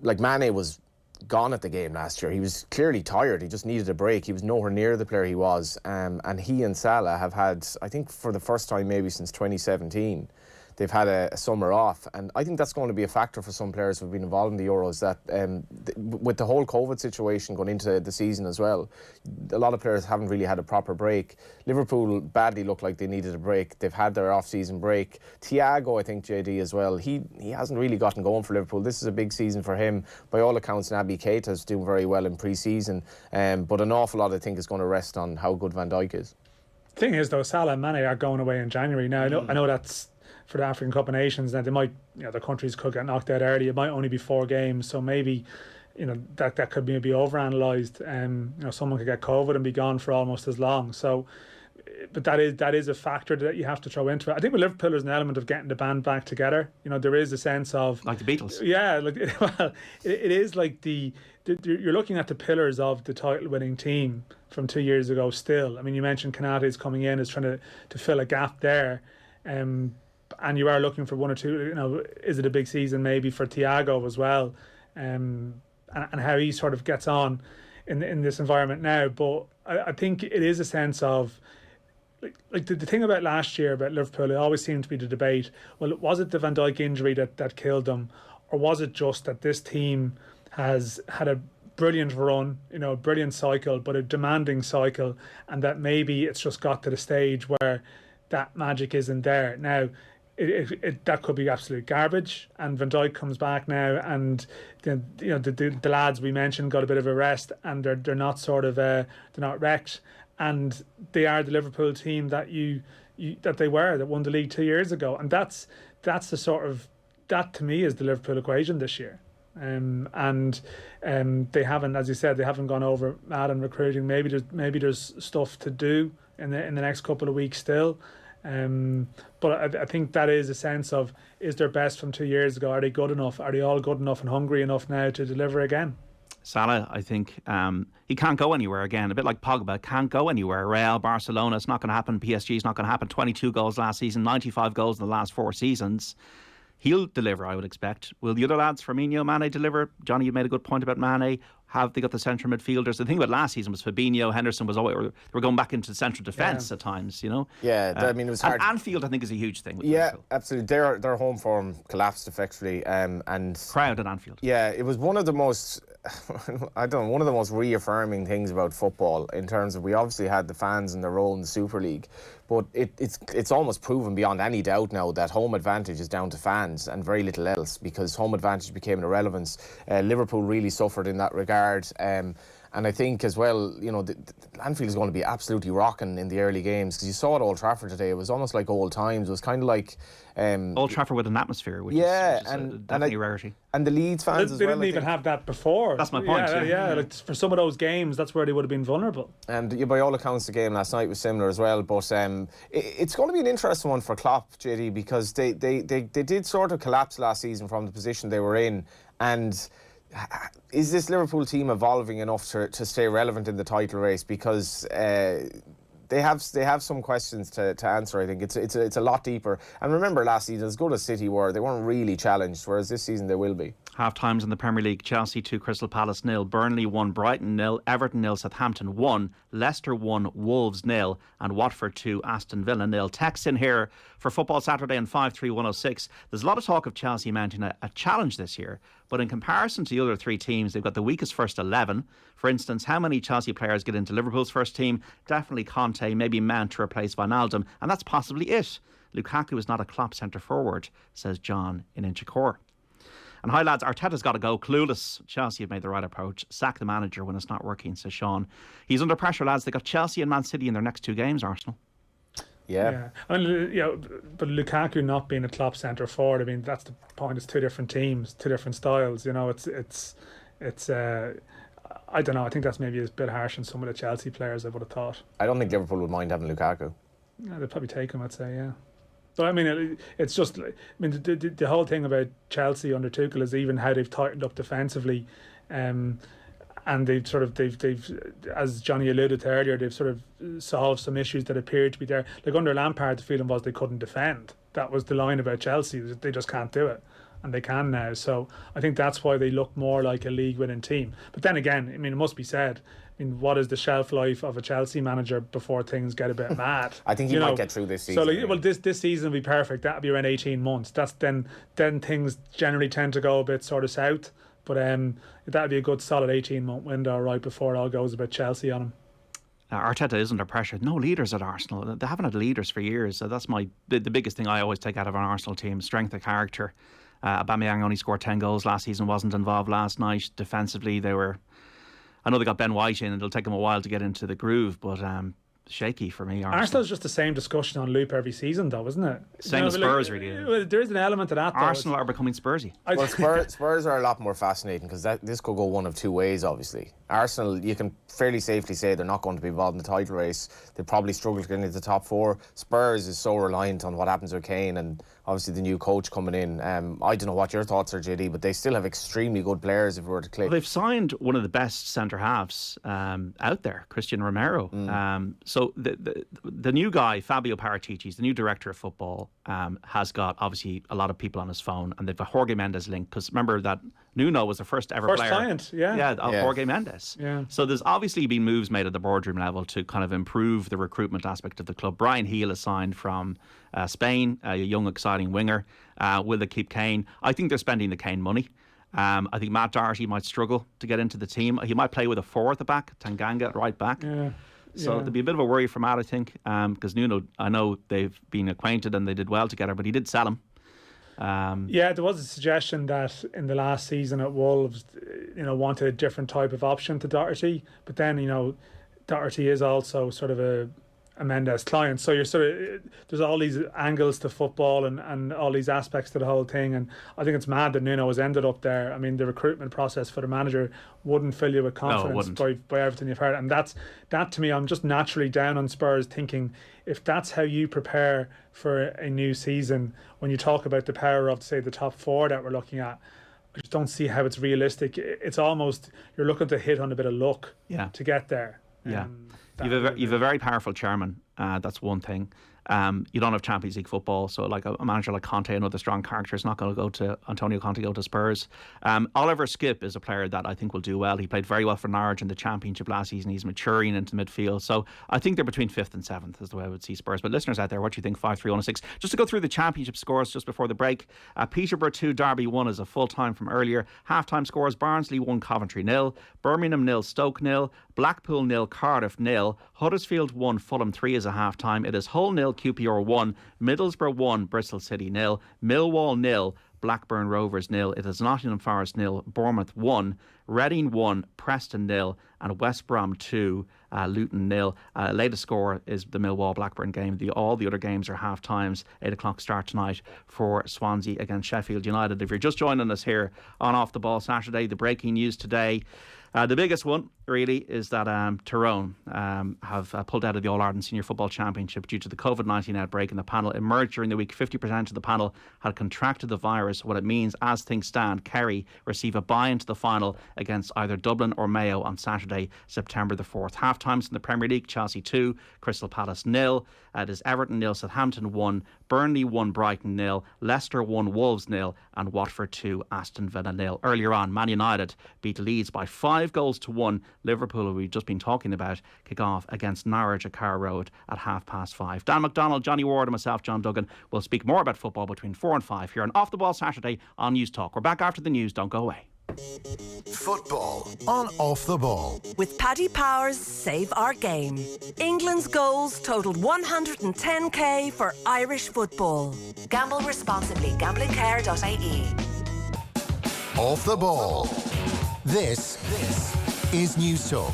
Like, Mane was gone at the game last year. He was clearly tired. He just needed a break. He was nowhere near the player he was. And he and Salah have had, I think for the first time maybe since 2017, they've had a summer off. And I think that's going to be a factor for some players who've been involved in the Euros, that with the whole COVID situation going into the season as well, a lot of players haven't really had a proper break. Liverpool badly looked like they needed a break. They've had their off-season break. Thiago, I think, JD as well, he hasn't really gotten going for Liverpool. This is a big season for him. By all accounts, Naby Keita's doing very well in pre-season. But an awful lot, I think, is going to rest on how good Van Dijk is. The thing is, though, Salah and Mane are going away in January. Now, I know that's for the African Cup of Nations. Now, they might, you know, the countries could get knocked out early. It might only be 4 games, so maybe, you know, that could maybe overanalyzed. You know, someone could get COVID and be gone for almost as long. So that is a factor that you have to throw into it. I think with Liverpool, there's an element of getting the band back together. There is a sense of like the Beatles. Yeah, it is like you're looking at the pillars of the title-winning team from 2 years ago. Still, I mean, you mentioned Konate is coming in, is trying to fill a gap there, and you are looking for one or two. Is it a big season maybe for Thiago as well, and how he sort of gets on in this environment now. But I think it is a sense of like the thing about last year about Liverpool, it always seemed to be the debate. Well, was it the Van Dijk injury that killed them, or was it just that this team has had a brilliant run, a brilliant cycle, but a demanding cycle, and that maybe it's just got to the stage where that magic isn't there now. That could be absolute garbage, and Van Dijk comes back now, and the lads we mentioned got a bit of a rest, and they're not they're not wrecked, and they are the Liverpool team that that won the league 2 years ago, and that's the sort of, that to me is the Liverpool equation this year. They haven't, as you said, they haven't gone over mad in recruiting. Maybe there's stuff to do in the next couple of weeks still. But I think that is a sense of, is their best from 2 years ago? Are they good enough? Are they all good enough and hungry enough now to deliver again? Salah, I think he can't go anywhere again. A bit like Pogba, can't go anywhere. Real, Barcelona, it's not going to happen. PSG is not going to happen. 22 goals last season, 95 goals in the last 4 seasons. He'll deliver, I would expect. Will the other lads, Firmino, Mane, deliver? Johnny, you made a good point about Mane. Have they got the central midfielders? The thing about last season was Fabinho, Henderson was always, they were going back into central defence at times, Yeah, I mean, it was hard. Anfield, I think, is a huge thing. With Liverpool. Absolutely. Their home form collapsed effectively. And crowd at Anfield. Yeah, it was one of the most, one of the most reaffirming things about football, in terms of, we obviously had the fans and their role in the Super League, but it's almost proven beyond any doubt now that home advantage is down to fans and very little else, because home advantage became an irrelevance. Liverpool really suffered in that regard. And I think as well, Anfield is going to be absolutely rocking in the early games, because you saw at Old Trafford today, it was almost like old times. It was kind of like Old Trafford with an atmosphere, which is definitely a rarity. And the Leeds fans they didn't even have that before. That's my point. Yeah. Like, for some of those games, that's where they would have been vulnerable. And by all accounts, the game last night was similar as well. But it's going to be an interesting one for Klopp, JD, because they did sort of collapse last season from the position they were in. And is this Liverpool team evolving enough to stay relevant in the title race? Because they have some questions to answer. I think it's a lot deeper. And remember, last season, as good as City were, they weren't really challenged, whereas this season they will be. Half times in the Premier League: Chelsea 2, Crystal Palace 0, Burnley 1, Brighton 0, Everton 0, Southampton 1, Leicester 1, Wolves 0, and Watford 2, Aston Villa 0. Text in here for Football Saturday on 53106. There's a lot of talk of Chelsea mounting a challenge this year, but in comparison to the other 3 teams, they've got the weakest first 11. For instance, how many Chelsea players get into Liverpool's first team? Definitely Conte, maybe Mount to replace Wijnaldum, and that's possibly it. Lukaku is not a Klopp centre forward, says John in Inchicore. And hi lads, Arteta's got to go. Clueless. Chelsea have made the right approach. Sack the manager when it's not working, says Sean. He's under pressure, lads. They got Chelsea and Man City in their next 2 games, Arsenal. Yeah. I mean, but Lukaku not being a Klopp centre forward, I mean, that's the point. It's 2 different teams, 2 different styles. It's I don't know. I think that's maybe a bit harsh on some of the Chelsea players, I would have thought. I don't think Liverpool would mind having Lukaku. Yeah, they'd probably take him, I'd say, yeah. But I mean, it's just, I mean, the whole thing about Chelsea under Tuchel is even how they've tightened up defensively, and they've as Johnny alluded to earlier, they've sort of solved some issues that appeared to be there. Like under Lampard, the feeling was they couldn't defend. That was the line about Chelsea. They just can't do it, and they can now. So I think that's why they look more like a league-winning team. But then again, I mean, it must be said, I mean, what is the shelf life of a Chelsea manager before things get a bit mad? I think he might get through this season. So, this season will be perfect. That'll be around 18 months. That's then things generally tend to go a bit sort of south. But that'll be a good solid 18-month window right before it all goes about Chelsea on him. Arteta is under pressure. No leaders at Arsenal. They haven't had leaders for years. So that's the biggest thing I always take out of an Arsenal team: strength of character. Aubameyang only scored 10 goals last season. Wasn't involved last night. Defensively, they were. I know they got Ben White in, and it'll take them a while to get into the groove, but shaky for me. Arsenal's just the same discussion on loop every season, though, isn't it? Same as Spurs, really. Well, there is an element of that, though. Arsenal are becoming Spursy. Well, Spurs are a lot more fascinating because this could go one of two ways, obviously. Arsenal, you can fairly safely say they're not going to be involved in the title race. They probably struggle to get into the top four. Spurs is so reliant on what happens with Kane and obviously the new coach coming in. I don't know what your thoughts are, JD, but they still have extremely good players if we were to click. Well, they've signed one of the best centre-halves out there, Christian Romero. So the new guy, Fabio Paratici, the new director of football, has got obviously a lot of people on his phone, and they've a Jorge Mendes link, because remember that Nuno was the first ever player. Client, of Jorge Mendes. Yeah. So there's obviously been moves made at the boardroom level to kind of improve the recruitment aspect of the club. Brian Heel is signed from Spain, a young, exciting winger. Will they keep Kane? I think they're spending the Kane money. I think Matt Doherty might struggle to get into the team. He might play with a 4 at the back, Tanganga at right back. Yeah. So there'd be a bit of a worry for Matt, I think, because Nuno, I know they've been acquainted and they did well together, but he did sell him. There was a suggestion that in the last season at Wolves, wanted a different type of option to Doherty, but then, Doherty is also sort of a Mendes client, so you're there's all these angles to football and all these aspects to the whole thing, and I think it's mad that Nuno has ended up there. I mean, the recruitment process for the manager wouldn't fill you with confidence by everything you've heard, and that to me, I'm just naturally down on Spurs, thinking if that's how you prepare for a new season, when you talk about the power of, say, the top 4 that we're looking at, I just don't see how it's realistic. It's almost you're looking to hit on a bit of luck to get there. Yeah. You've a very powerful chairman. That's one thing. You don't have Champions League football, so like a manager like Conte, another strong character, is not going to go to Antonio Conte, go to Spurs. Oliver Skipp is a player that I think will do well. He played very well for Norwich in the Championship last season. He's maturing into midfield, so I think they're between 5th and 7th is the way I would see Spurs. But listeners out there, what do you think? 53106. Just to go through the Championship scores just before the break. Peterborough 2, Derby 1 is a full time from earlier. Half-time scores: Barnsley 1, Coventry 0, Birmingham 0, Stoke 0, Blackpool 0, Cardiff 0, Huddersfield 1, Fulham 3 is a half-time. It is Hull 0, QPR 1, Middlesbrough 1, Bristol City 0, Millwall 0, Blackburn Rovers 0. It is Nottingham Forest 0, Bournemouth 1, Reading 1, Preston 0, and West Brom 2, Luton 0. Latest score is the Millwall Blackburn game. All the other games are half times. 8 o'clock start tonight for Swansea against Sheffield United. If you're just joining us here on Off the Ball Saturday, the breaking news today, the biggest one really is that Tyrone have pulled out of the All-Ireland Senior Football Championship due to the COVID-19 outbreak, and the panel emerged during the week. 50% of the panel had contracted the virus. What it means, as things stand, Kerry receive a bye into the final against either Dublin or Mayo on Saturday, September the 4th. Half-times in the Premier League: Chelsea 2, Crystal Palace 0. It is Everton 0, Southampton 1, Burnley 1, Brighton 0, Leicester 1, Wolves 0, and Watford 2, Aston Villa 0. Earlier on, Man United beat Leeds by 5-1. Liverpool, who we've just been talking about, kick off against Norwich at Carrow Road at 5:30. Dan McDonnell, Johnny Ward and myself, John Duggan, will speak more about football between 4 and 5 here on Off the Ball Saturday on News Talk. We're back after the news. Don't go away. Football on Off the Ball. With Paddy Power's Save Our Game. England's goals totaled 110k for Irish football. Gamble responsibly. Gamblingcare.ie. Off the Ball. This is News Talk.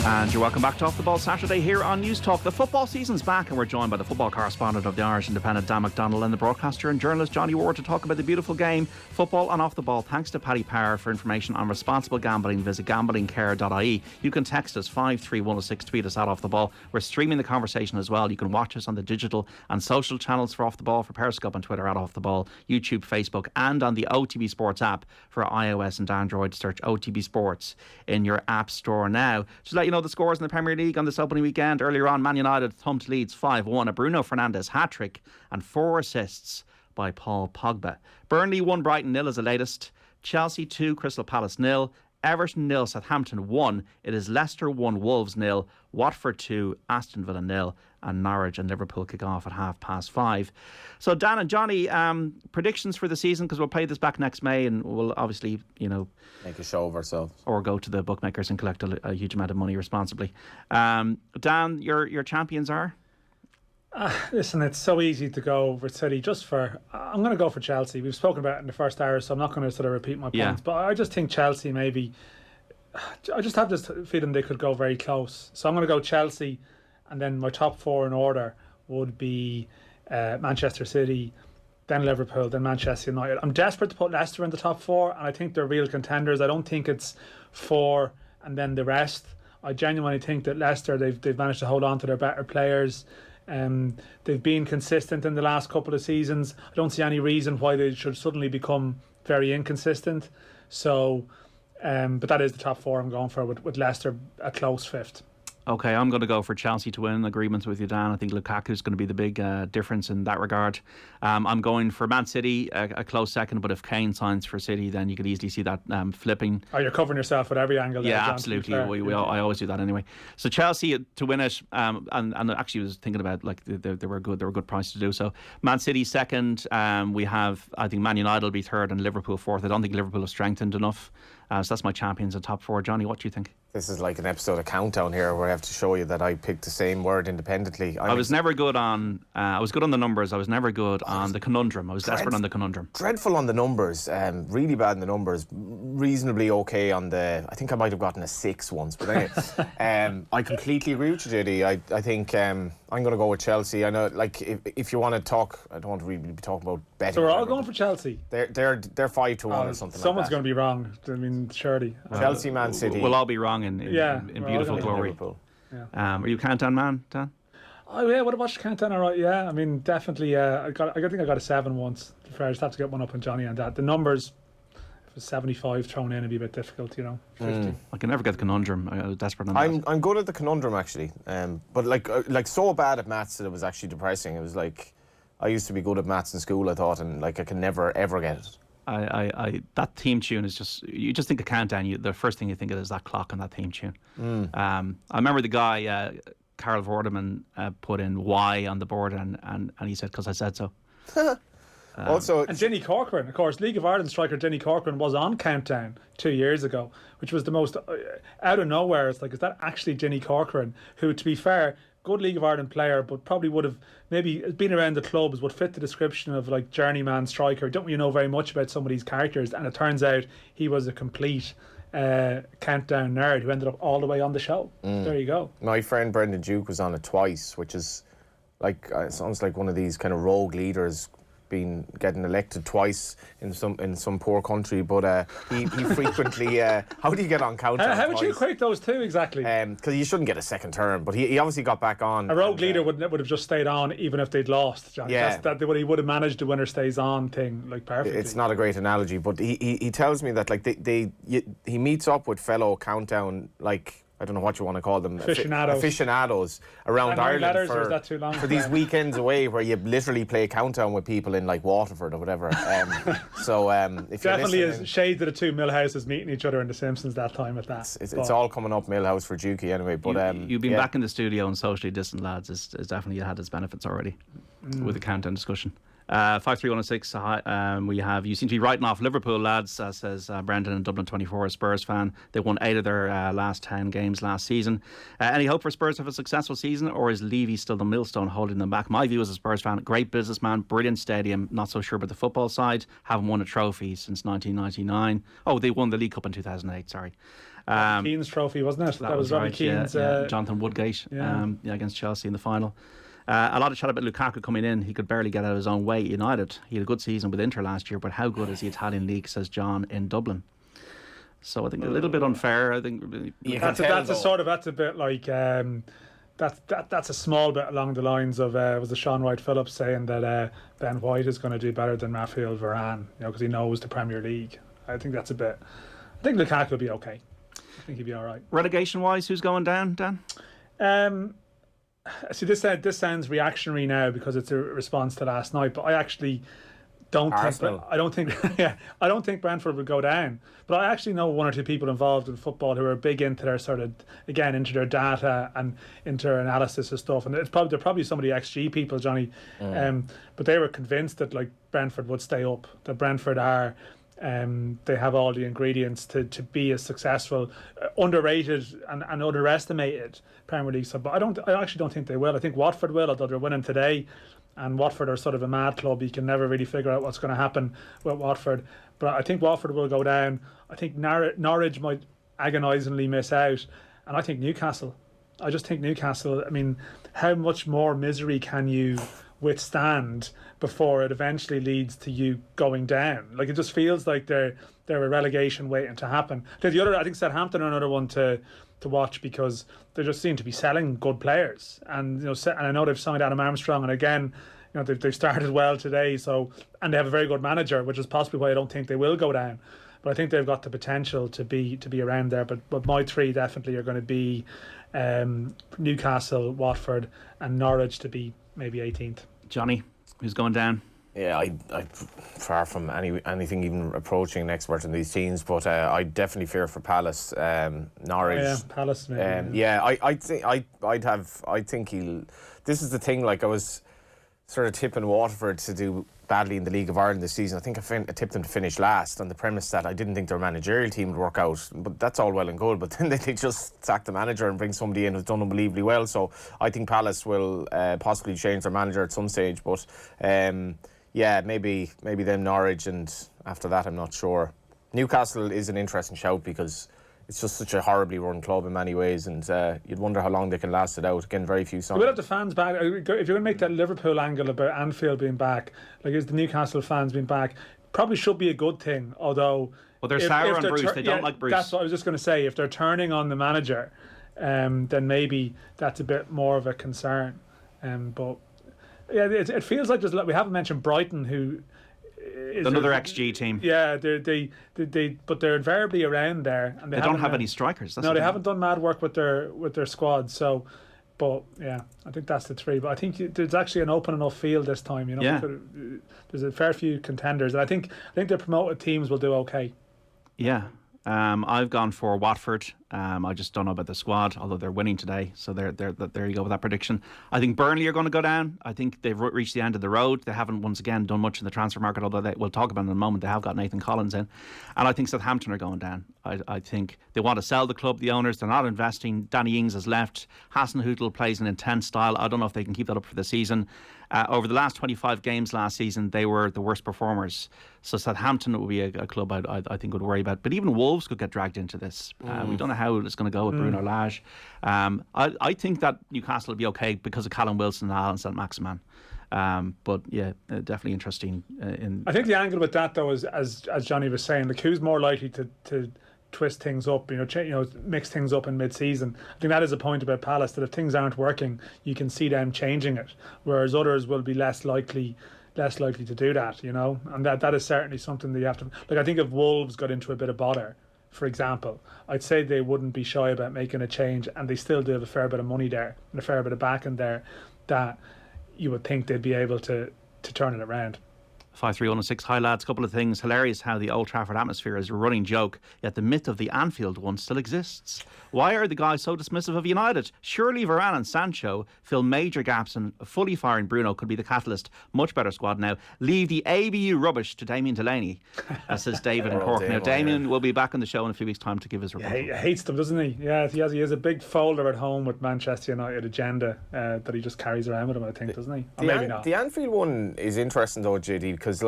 And you're welcome back to Off the Ball Saturday here on News Talk. The football season's back, and we're joined by the football correspondent of the Irish Independent, Dan McDonnell, and the broadcaster and journalist Johnny Ward to talk about the beautiful game, football and off the ball. Thanks to Paddy Power. For information on responsible gambling, visit gamblingcare.ie. You can text us 53106, tweet us at Off the Ball. We're streaming the conversation as well. You can watch us on the digital and social channels for Off the Ball, for Periscope and Twitter at Off the Ball, YouTube, Facebook, and on the OTB Sports app for iOS and Android. Search OTB Sports in your app store now. Just let you know the scores in the Premier League on this opening weekend. Earlier on, Man United thumped Leeds 5-1. A Bruno Fernandes hat-trick and 4 assists by Paul Pogba. Burnley 1, Brighton 0 is the latest. Chelsea 2, Crystal Palace 0. Everton 0, Southampton 1. It is Leicester 1, Wolves 0. Watford 2, Aston Villa 0. And Norwich and Liverpool kick off at 5:30. So Dan and Johnny, predictions for the season, because we'll play this back next May, and we'll obviously, make a show of ourselves, or go to the bookmakers and collect a huge amount of money responsibly. Dan, your champions are? Listen, it's so easy to go over City. I'm going to go for Chelsea. We've spoken about it in the first hour, so I'm not going to sort of repeat my points. But I just think Chelsea maybe. I just have this feeling they could go very close. So I'm going to go Chelsea. and then my top 4 in order would be Manchester City, then Liverpool, then Manchester United. I'm desperate to put Leicester in the top 4, and I think they're real contenders. I don't think it's 4 and then the rest. I genuinely think that Leicester, they've managed to hold on to their better players. They've been consistent in the last couple of seasons. I don't see any reason why they should suddenly become very inconsistent. So, but that is the top 4 I'm going for, with Leicester a close 5th. Okay, I'm going to go for Chelsea to win. Agreement with you, Dan. I think Lukaku's going to be the big difference in that regard. I'm going for Man City, a close second, but if Kane signs for City, then you could easily see that flipping. Oh, you're covering yourself at every angle there, Yeah, John, absolutely. I always do that anyway. So Chelsea to win it, and actually was thinking about, like, they were good. They were a good price to do so. Man City second. We have, I think, Man United will be third and Liverpool fourth. I don't think Liverpool have strengthened enough. So that's my champions in top 4. Johnny, what do you think? This is like an episode of Countdown here, where I have to show you that I picked the same word independently. I was never good on. I was good on the numbers. I was never good on the conundrum. I was desperate on the conundrum. Dreadful on the numbers. Really bad in the numbers. Reasonably okay on the. I think I might have gotten a 6 once, but anyway. I completely agree with you, JD. I think I'm going to go with Chelsea. I know, like, if you want to talk, I don't want to really be talking about betting. So we're all going for Chelsea. They're 5-1 or something. Someone's like that. going to be wrong. I mean, surely. Chelsea, Man City. We'll all be wrong in beautiful glory. Yeah. Are you Countdown man, Dan? Oh yeah, would have watched Countdown alright. Yeah, I mean, definitely. I think I got a 7 once. I just have to get one up on Johnny and that. The numbers, if it was 75 thrown in, it'd be a bit difficult, 50. I can never get the conundrum. I was desperate on that. I'm good at the conundrum actually, but like so bad at maths that it was actually depressing. It was like I used to be good at maths in school, I thought, and like I can never ever get it. That theme tune is just, you just think of Countdown, the first thing you think of is that clock and that theme tune. I remember the guy, Karl Vorderman, put in Y on the board and he said, because I said so. And Jenny Corcoran, of course, League of Ireland striker Jenny Corcoran was on Countdown 2 years ago, which was the most out of nowhere. It's like, is that actually Jenny Corcoran, who, to be fair, good League of Ireland player, but probably would have maybe been around the clubs, would fit the description of like journeyman striker. Don't really know very much about some of these characters, and it turns out he was a complete Countdown nerd who ended up all the way on the show. There you go. My friend Brendan Duke was on it twice, which is like sounds like one of these kind of rogue leaders been getting elected twice in some poor country, but he frequently how do you get on Countdown? How would you equate those two exactly? Because you shouldn't get a second term, but he obviously got back on. A rogue leader would have just stayed on even if they'd lost, John. Yeah, he would have managed the winner stays on thing like perfectly. It's not a great analogy, but he tells me that like he meets up with fellow Countdown, like, I don't know what you want to call them, aficionados around Ireland or is that too long for these weekends away where you literally play Countdown with people in like Waterford or whatever. So if definitely is shades of the two Millhouses meeting each other in The Simpsons that time at that. It's all coming up Millhouse for Dukey anyway. But you've been back in the studio and socially distant, lads, is definitely had its benefits already with the Countdown discussion. 53106. We have, you seem to be writing off Liverpool, lads, says Brendan in Dublin 24, a Spurs fan. They won 8 of their last 10 games last season. Any hope for Spurs to have a successful season, or is Levy still the millstone holding them back? My view as a Spurs fan, great businessman, brilliant stadium, not so sure about the football side, haven't won a trophy since 1999. Oh, they won the League Cup in 2008, sorry. Keane's trophy, wasn't it? That was Robbie right, Keane's. Jonathan Woodgate against Chelsea in the final. A lot of chat about Lukaku coming in. He could barely get out of his own way at United. He had a good season with Inter last year, but how good is the Italian league, says John in Dublin. So I think a little bit unfair. I think that's a bit like that's a small bit along the lines of was the Sean Wright Phillips saying that Ben White is going to do better than Raphael Varane, because he knows the Premier League. I think that's a bit. I think Lukaku will be okay. I think he'll be all right. Relegation wise, who's going down, Dan? See, this sounds reactionary now because it's a response to last night, but I actually don't think Brentford will go down. But I actually know 1 or 2 people involved in football who are big into their into their data and into their analysis of stuff. And they're probably some of the XG people, Johnny. But they were convinced that like Brentford would stay up. That Brentford are. They have all the ingredients to be a successful, underrated and underestimated Premier League side. But I actually don't think they will. I think Watford will, although they're winning today. And Watford are sort of a mad club. You can never really figure out what's going to happen with Watford. But I think Watford will go down. I think Norwich might agonisingly miss out. And I think Newcastle I just think Newcastle, I mean, how much more misery can you withstand before it eventually leads to you going down? Like, it just feels like they're a relegation waiting to happen. I think Southampton are another one to watch, because they just seem to be selling good players, and and I know they've signed Adam Armstrong, and again, they've started well today, and they have a very good manager, which is possibly why I don't think they will go down. But I think they've got the potential to be around there. But my three definitely are going to be Newcastle, Watford, and Norwich to be maybe 18th. Johnny, who's going down? Yeah, I far from anything even approaching an expert in these teams, but I definitely fear for Palace, Norwich. Yeah, Palace. Maybe, I think he'll. This is the thing. Like, I was sort of tipping Waterford to do badly in the League of Ireland this season. I think I tipped them to finish last on the premise that I didn't think their managerial team would work out. But that's all well and good. But then they just sack the manager and bring somebody in who's done unbelievably well. So I think Palace will possibly change their manager at some stage. But maybe then Norwich, and after that I'm not sure. Newcastle is an interesting shout because it's just such a horribly run club in many ways, and you'd wonder how long they can last it out. Again, very few songs. We'll have the fans back. If you're going to make that Liverpool angle about Anfield being back, like, is the Newcastle fans being back, probably should be a good thing. Although, well, they're sour on Bruce. They don't like Bruce. That's what I was just going to say. If they're turning on the manager, then maybe that's a bit more of a concern. But yeah, it feels like we haven't mentioned Brighton, who is another XG team. Yeah, but they're invariably around there, and they don't have any strikers. They haven't done mad work with their squad. So, but yeah, I think that's the three. But I think there's actually an open enough field this time. Yeah. There's a fair few contenders, and I think the promoted teams will do okay. Yeah. I've gone for Watford. I just don't know about the squad, although they're winning today. So there you go with that prediction. I think Burnley are going to go down. I think they've reached the end of the road. They haven't once again done much in the transfer market, although we'll talk about it in a moment. They have got Nathan Collins in. And I think Southampton are going down. I think they want to sell the club, the owners. They're not investing. Danny Ings has left. Hasenhüttl plays an intense style. I don't know if they can keep that up for the season. Over the last 25 games last season, they were the worst performers. So Southampton would be a club I think would worry about. But even Wolves could get dragged into this. We don't know how it's going to go with Bruno Lage. I think that Newcastle will be okay because of Callum Wilson and Alan Saint-Maximin. But yeah, definitely interesting. I think the angle with that, though, is as Johnny was saying, like, who's more likely to twist things up, mix things up in mid-season. I think that is a point about Palace, that if things aren't working, you can see them changing it, whereas others will be less likely to do that, and that is certainly something that you have to. Like, I think if Wolves got into a bit of bother, for example, I'd say they wouldn't be shy about making a change, and they still do have a fair bit of money there and a fair bit of backing there, that you would think they'd be able to turn it around. 53106. Hi lads, couple of things. Hilarious how the Old Trafford atmosphere is a running joke, yet the myth of the Anfield one still exists. Why are the guys so dismissive of United? Surely Varane and Sancho fill major gaps, and a fully firing Bruno could be the catalyst. Much better squad now. Leave the ABU rubbish to Damien Delaney, says David in Cork. Now Damien will be back on the show in a few weeks' time to give his report. He hates them, doesn't he? Yeah, he has a big folder at home with Manchester United agenda that he just carries around with him, I think, doesn't he? Or maybe not. The Anfield one is interesting though, JD, because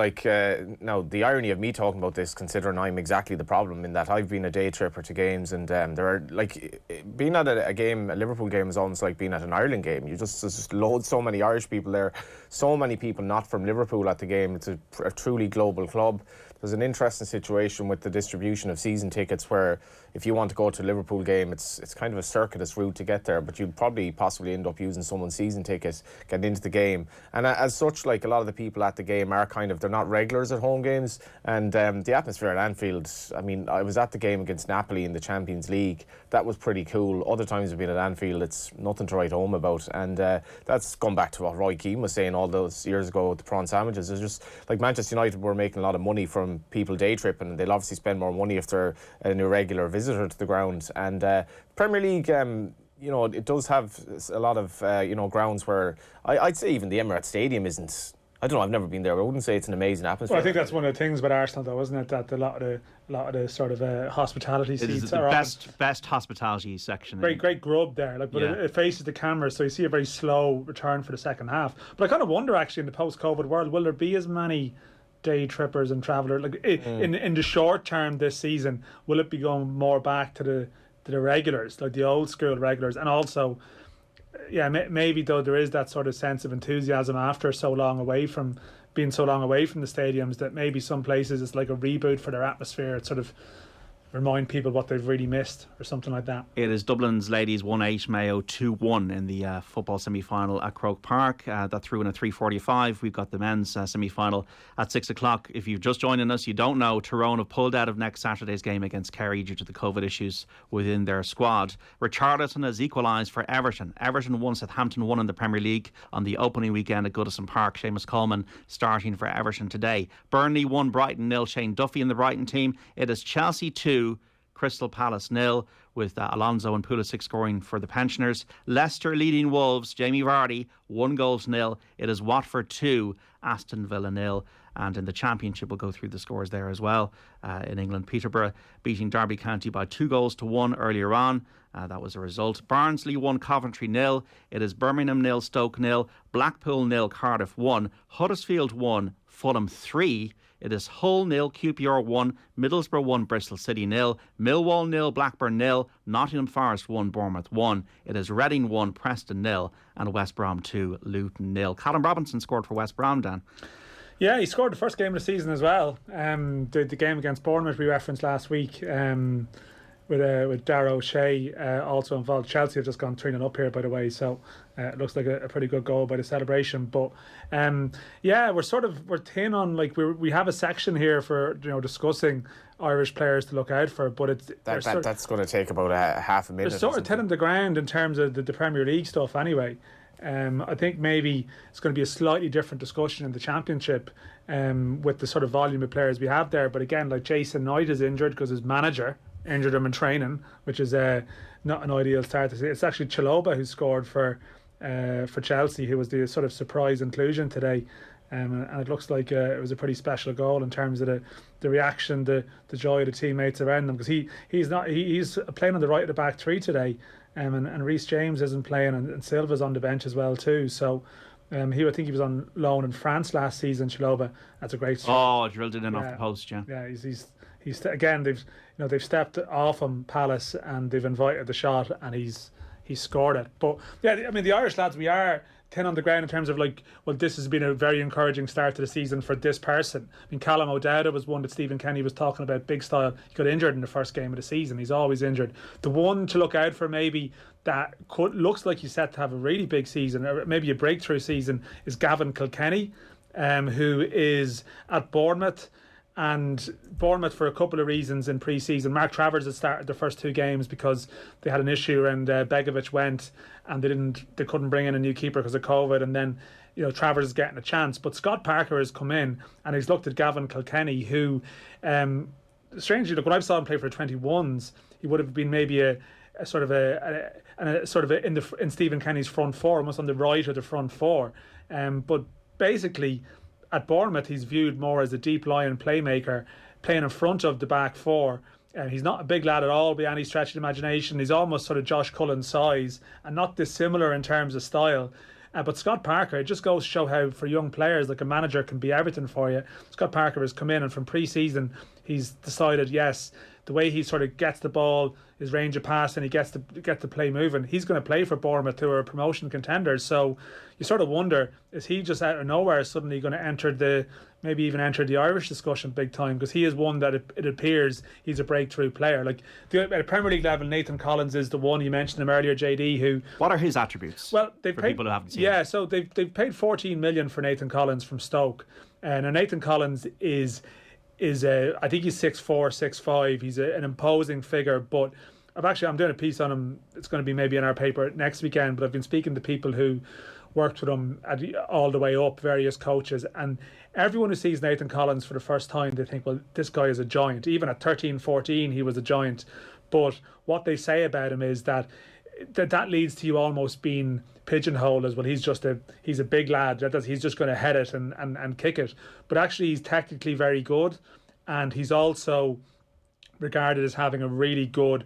now the irony of me talking about this, considering I'm exactly the problem in that I've been a day tripper to games, and there are, like, being at a Liverpool game is almost like being at an Ireland game. There's just so many Irish people there, so many people not from Liverpool at the game. It's a truly global club. There's an interesting situation with the distribution of season tickets, where if you want to go to a Liverpool game, it's kind of a circuitous route to get there, but you'd probably possibly end up using someone's season ticket getting into the game. And as such, like, a lot of the people at the game are they're not regulars at home games. And the atmosphere at Anfield, I mean, I was at the game against Napoli in the Champions League. That was pretty cool. Other times I've been at Anfield, it's nothing to write home about. And that's gone back to what Roy Keane was saying all those years ago with the prawn sandwiches. It's just like Manchester United were making a lot of money from people day tripping, and they'll obviously spend more money if they're an irregular visitor to the ground. And Premier League, it does have a lot of grounds where I'd say even the Emirates Stadium isn't. I don't know, I've never been there. I wouldn't say it's an amazing atmosphere. Well, I think that's one of the things with Arsenal, though, isn't it? That a lot of the sort of hospitality seats is the best hospitality section. Great grub there, but it faces the camera, so you see a very slow return for the second half. But I kind of wonder, actually, in the post-COVID world, will there be as many day trippers and travellers in the short term this season? Will it be going more back to the regulars, like the old school regulars. And also, yeah, maybe though there is that sort of sense of enthusiasm after so long away from the stadiums, that maybe some places it's like a reboot for their atmosphere. It's sort of remind people what they've really missed or something like that. It is Dublin's ladies 1-8, Mayo 2-1 in the football semi-final at Croke Park. That threw in at 3:45. We've got the men's semi-final at 6 o'clock. If you've just joining us, you don't know, Tyrone have pulled out of next Saturday's game against Kerry due to the COVID issues within their squad. Richarlison has equalised for Everton. Everton won, Southampton won in the Premier League on the opening weekend at Goodison Park. Seamus Coleman starting for Everton today. Burnley 1, Brighton 0. Shane Duffy in the Brighton team. It is Chelsea 2, Crystal Palace 0, with Alonso and Pulisic scoring for the pensioners. Leicester leading Wolves, Jamie Vardy 1-0. It is Watford 2, Aston Villa 0. And in the Championship, we'll go through the scores there as well. In England, Peterborough beating Derby County by 2-1 earlier on. That was a result. Barnsley 1, Coventry 0. It is Birmingham 0, Stoke 0. Blackpool 0, Cardiff 1. Huddersfield 1, Fulham 3. It is Hull 0, QPR 1, Middlesbrough 1, Bristol City 0, Millwall 0, Blackburn 0, Nottingham Forest 1, Bournemouth 1. It is Reading 1, Preston 0, and West Brom 2, Luton 0. Callum Robinson scored for West Brom, Dan. Yeah, he scored the first game of the season as well. The game against Bournemouth we referenced last week, with Darragh O'Shea also involved. Chelsea have just gone 3-0 up here, by the way, so it looks like a pretty good goal by the celebration. But yeah, we're thin on, like, we have a section here for discussing Irish players to look out for, but that's going to take about half a minute. They're sort of thin on the ground in terms of the Premier League stuff anyway. I think maybe it's going to be a slightly different discussion in the Championship with the sort of volume of players we have there. But again, like, Jason Knight is injured because his manager injured him in training, which is not an ideal start to see. It's actually Chalobah who scored for Chelsea, who was the sort of surprise inclusion today, and it looks like it was a pretty special goal in terms of the reaction, the joy of the teammates around him, because he's playing on the right of the back three today, and Reece James isn't playing, and Silva's on the bench as well too. So I think he was on loan in France last season. Chalobah, that's a great start. Drilled it in off the post. Yeah, he's again, they've stepped off him, Palace, and they've invited the shot, and he's scored it. But yeah, I mean, the Irish lads, we are thin on the ground in terms of, like, well, this has been a very encouraging start to the season for this person. I mean, Callum O'Dowda was one that Stephen Kenny was talking about, big style. He got injured in the first game of the season. He's always injured. The one to look out for, maybe, that looks like he's set to have a really big season, or maybe a breakthrough season, is Gavin Kilkenny, who is at Bournemouth. And Bournemouth, for a couple of reasons in pre-season. Mark Travers had started the first two games because they had an issue, and Begovic went, and they couldn't bring in a new keeper because of COVID. And then, Travers is getting a chance. But Scott Parker has come in, and he's looked at Gavin Kilkenny, who, strangely, look, when I saw him play for the 21s, he would have been maybe a sort of in Stephen Kenny's front four, almost on the right of the front four. But basically, at Bournemouth, he's viewed more as a deep line playmaker, playing in front of the back four. He's not a big lad at all by any stretch of the imagination. He's almost sort of Josh Cullen's size, and not dissimilar in terms of style. But Scott Parker, it just goes to show how, for young players, like, a manager can be everything for you. Scott Parker has come in, and from pre-season, he's decided, yes, the way he sort of gets the ball, his range of pass, and he gets the play moving, he's going to play for Bournemouth, who are promotion contenders. So you sort of wonder, is he just out of nowhere suddenly going to enter the Irish discussion big time? Because he is one that it appears he's a breakthrough player. Like, at a Premier League level, Nathan Collins is the one. You mentioned him earlier, JD. Who? What are his attributes? Well, they've for paid, people who haven't seen. Yeah, so they've paid 14 million for Nathan Collins from Stoke. Now Nathan Collins is I think he's 6'4", 6'5". He's an imposing figure, but I'm doing a piece on him. It's going to be maybe in our paper next weekend, but I've been speaking to people who worked with him all the way up, various coaches, and everyone who sees Nathan Collins for the first time, they think, well, this guy is a giant. Even at 13, 14, he was a giant. But what they say about him is that leads to you almost being pigeonholed as, well, he's a big lad, he's just going to head it and kick it. But actually, he's technically very good, and he's also regarded as having a really good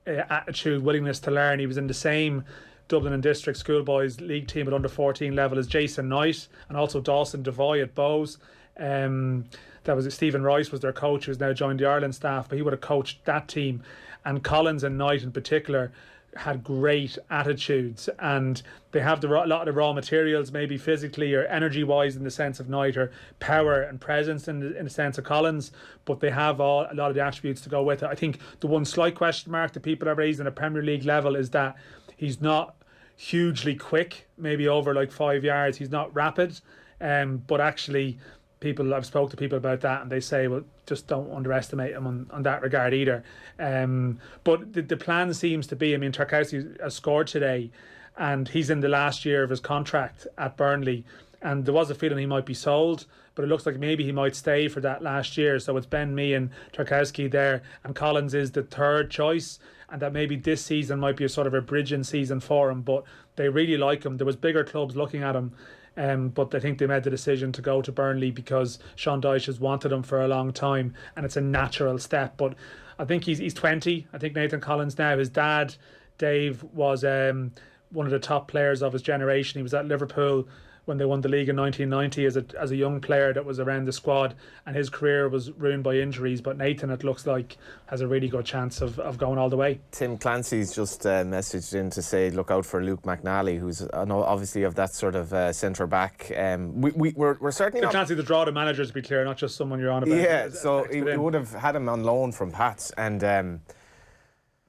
attitude, willingness to learn. He was in the same Dublin and District Schoolboys League team at under 14 level as Jason Knight, and also Dawson Devoy at Bows. That was Stephen Rice was their coach, who's now joined the Ireland staff, but he would have coached that team. And Collins and Knight in particular had great attitudes, and they have a lot of the raw materials, maybe physically or energy wise in the sense of Knight, or power and presence in the sense of Collins, but they have a lot of the attributes to go with it. I think the one slight question mark that people are raising at a Premier League level is that he's not hugely quick, maybe over like 5 yards. He's not rapid, but actually I've spoke to people about that, and they say, well, just don't underestimate him on that regard either. But the plan seems to be, I mean, Tarkowski has scored today, and he's in the last year of his contract at Burnley, and there was a feeling he might be sold, but it looks like maybe he might stay for that last year. So it's Ben Mee and Tarkowski there, and Collins is the third choice, and that maybe this season might be a sort of a bridging season for him. But they really like him. There was bigger clubs looking at him, but I think they made the decision to go to Burnley because Sean Dyche has wanted him for a long time, and it's a natural step. But I think he's 20. I think Nathan Collins now, his dad, Dave, was one of the top players of his generation. He was at Liverpool when they won the league in 1990 as a young player that was around the squad, and his career was ruined by injuries. But Nathan, it looks like, has a really good chance of going all the way. Tim Clancy's just messaged in to say look out for Luke McNally, who's obviously of that sort of centre back. We're certainly Tim not. Clancy, the draw to managers, to be clear, not just someone you're on about. Yeah, so he would have had him on loan from Pats, and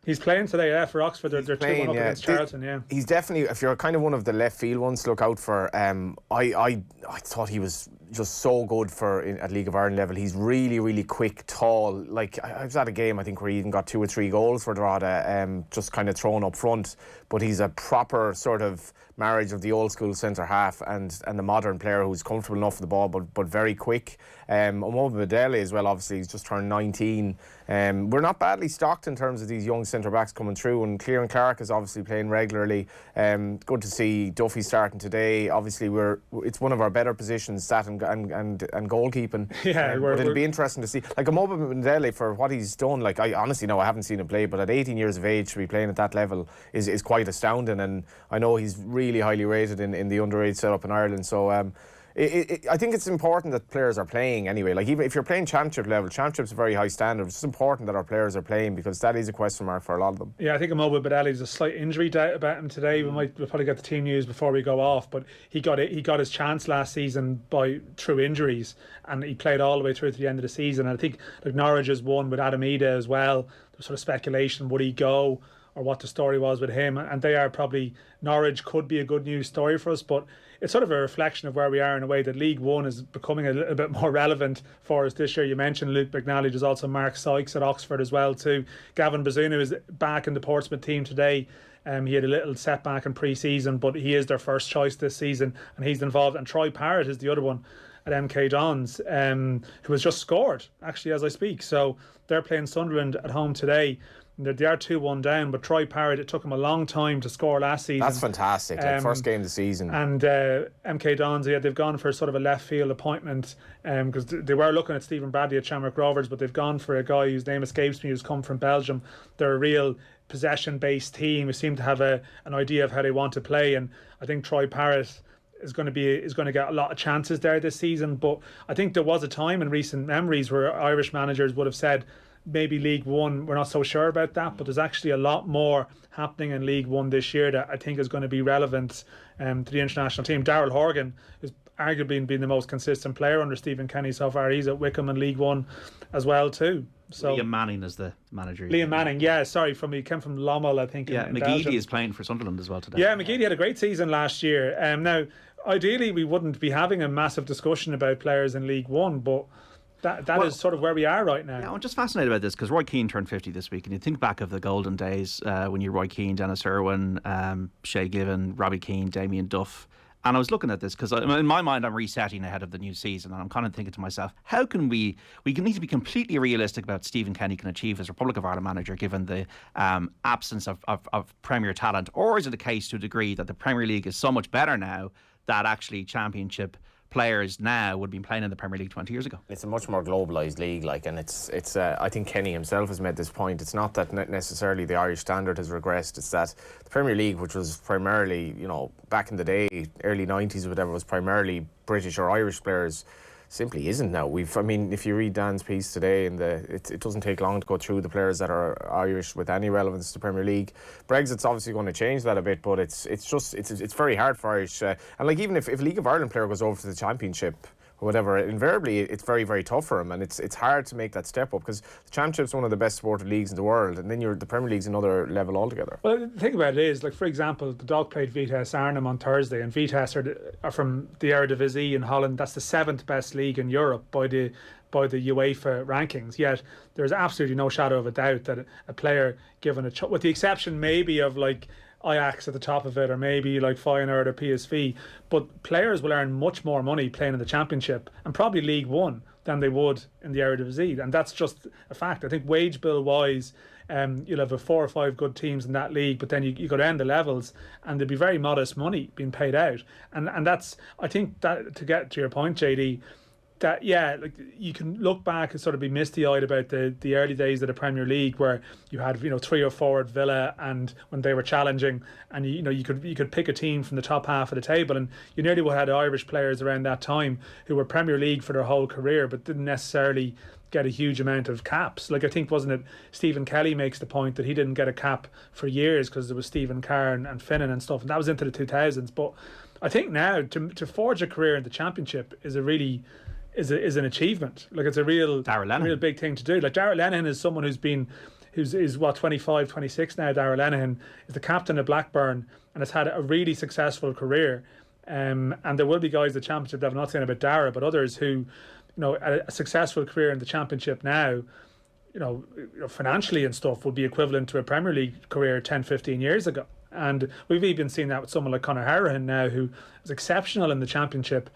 he's playing today, for Oxford. They're 2-1 up against Charlton, He's definitely, if you're kind of one of the left field ones to look out for, I thought he was just so good at League of Ireland level. He's really, really quick, tall. Like, I was at a game, I think, where he even got 2 or 3 goals for Drogheda, just kind of thrown up front. But he's a proper sort of marriage of the old school centre half and the modern player who's comfortable enough with the ball but very quick. Omoba Badele as well, obviously, he's just turned 19. We're not badly stocked in terms of these young centre backs coming through, and Kieran Clark is obviously playing regularly. Good to see Duffy starting today. Obviously, it's one of our better positions, that and goalkeeping. Yeah, but it'll be interesting to see. Like Omoba Badele, for what he's done, like, I honestly know I haven't seen him play, but at 18 years of age to be playing at that level is quite astounding, and I know he's really highly rated in the underage setup in Ireland. So I think it's important that players are playing anyway. Like, even if you're playing championship level, championship's a very high standard. It's important that our players are playing, because that is a question mark for a lot of them. Yeah, I think Omoba Badele's a slight injury doubt about him today. We'll probably get the team news before we go off, but he got his chance last season through injuries, and he played all the way through to the end of the season. And I think like Norwich has won with Adam Ida as well. There's sort of speculation, would he go, or what the story was with him, and they are probably, Norwich could be a good news story for us, but it's sort of a reflection of where we are in a way that League One is becoming a little bit more relevant for us this year. You mentioned Luke McNally, there's also Mark Sykes at Oxford as well too. Gavin Bazunu is back in the Portsmouth team today. He had a little setback in pre-season, but he is their first choice this season, and he's involved. And Troy Parrott is the other one at MK Dons, who has just scored actually as I speak. So they're playing Sunderland at home today. They are 2-1 down, but Troy Parrott, it took him a long time to score last season. That's fantastic, first game of the season. And MK Dons, they've gone for sort of a left field appointment, because they were looking at Stephen Bradley at Shamrock Rovers, but they've gone for a guy whose name escapes me, who's come from Belgium. They're a real possession-based team who seem to have an idea of how they want to play, and I think Troy Parrott is going to get a lot of chances there this season. But I think there was a time in recent memories where Irish managers would have said, maybe League One, we're not so sure about that, but there's actually a lot more happening in League One this year that I think is going to be relevant to the international team. Daryl Horgan is arguably been the most consistent player under Stephen Kenny so far. He's at Wickham in League One as well too. So Liam Manning is the manager. Liam Manning, he came from Lommel, I think. Yeah, McGeady is playing for Sunderland as well today. Yeah, McGeady had a great season last year. Now, ideally, we wouldn't be having a massive discussion about players in League One, but that is sort of where we are right now. Yeah, I'm just fascinated about this because Roy Keane turned 50 this week, and you think back of the golden days when you Roy Keane, Dennis Irwin, Shay Given, Robbie Keane, Damien Duff. And I was looking at this because in my mind I'm resetting ahead of the new season, and I'm kind of thinking to myself, how can we need to be completely realistic about what Stephen Kenny can achieve as Republic of Ireland manager given the absence of Premier talent, or is it the case to a degree that the Premier League is so much better now that actually Championship players now would have been playing in the Premier League 20 years ago? It's a much more globalised league, and it's I think Kenny himself has made this point. It's not that necessarily the Irish standard has regressed. It's that the Premier League, which was primarily, back in the day, early 90s or whatever, was primarily British or Irish players, simply isn't now. I mean, if you read Dan's piece today, it doesn't take long to go through the players that are Irish with any relevance to the Premier League. Brexit's obviously going to change that a bit, but it's very hard for Irish. And like, even if a League of Ireland player goes over to the Championship or whatever, invariably it's very, very tough for him, and it's hard to make that step up, because the Championship's one of the best supported leagues in the world, and then the Premier League's another level altogether. Well, the thing about it is, like, for example, the Dog played Vitesse Arnhem on Thursday, and Vitesse are from the Eredivisie in Holland. That's the 7th best league in Europe by the UEFA rankings. Yet there's absolutely no shadow of a doubt that a player given with the exception maybe of like Ajax at the top of it, or maybe like Feyenoord or PSV, but players will earn much more money playing in the Championship and probably League One than they would in the Eredivisie, and that's just a fact. I think wage bill wise, you'll have 4 or 5 good teams in that league, but then you go down the levels and there'll be very modest money being paid out, and that's, I think, that to get to your point, JD, that like you can look back and sort of be misty-eyed about the early days of the Premier League, where you had 3 or 4 at Villa, and when they were challenging, and you could pick a team from the top half of the table, and you nearly had Irish players around that time who were Premier League for their whole career but didn't necessarily get a huge amount of caps. Like, I think, wasn't it Stephen Kelly makes the point that he didn't get a cap for years because there was Stephen Carr and Finnan and stuff, and that was into the 2000s. But I think now to forge a career in the Championship is an achievement. Like, it's a real big thing to do. Like, Darragh Lenihan is someone who's 25, 26 now. Darragh Lenihan is the captain of Blackburn and has had a really successful career. And there will be guys in the Championship that I'm not saying about Darragh, but others who, a successful career in the Championship now, financially and stuff, would be equivalent to a Premier League career 10, 15 years ago. And we've even seen that with someone like Conor Hourihane now, who is exceptional in the Championship.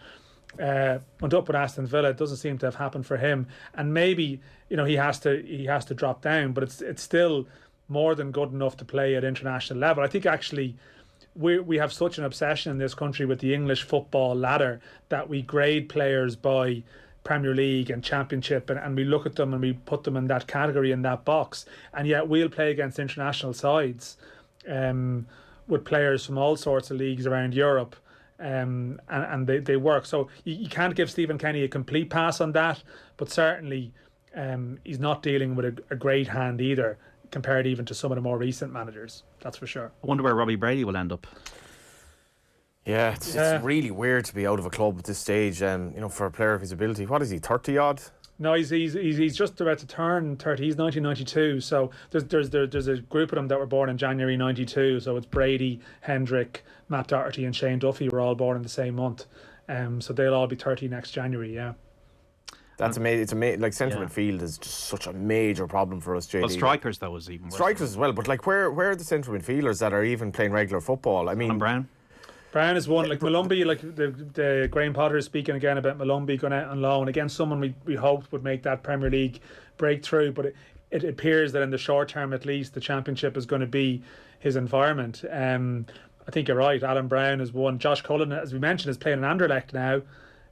Went up with Aston Villa. It doesn't seem to have happened for him, and maybe he has to drop down, but it's still more than good enough to play at international level. I think actually we have such an obsession in this country with the English football ladder that we grade players by Premier League and Championship, and we look at them and we put them in that category, in that box, and yet we'll play against international sides with players from all sorts of leagues around Europe. And they work. So you can't give Stephen Kenny a complete pass on that, but certainly he's not dealing with a great hand either, compared even to some of the more recent managers. That's for sure. I wonder where Robbie Brady will end up. Yeah, it's really weird to be out of a club at this stage. For a player of his ability, what is he, 30 odd? No, he's just about to turn 30. He's 1992. So there's a group of them that were born in January 92. So it's Brady, Hendrick, Matt Doherty and Shane Duffy were all born in the same month. So they'll all be 30 next January, yeah. That's amazing. It's amazing. Like, central midfield is just such a major problem for us, JD. Well, strikers, though, was even worse. Strikers as well, but like, where are the central midfielders that are even playing regular football? I mean, and Brown is one. Like Malumbi, like the Graham Potter is speaking again about Malumbi going out on loan. Again, someone we hoped would make that Premier League breakthrough, but it appears that in the short term at least the Championship is going to be his environment. I think you're right. Alan Brown is one. Josh Cullen, as we mentioned, is playing in Anderlecht now,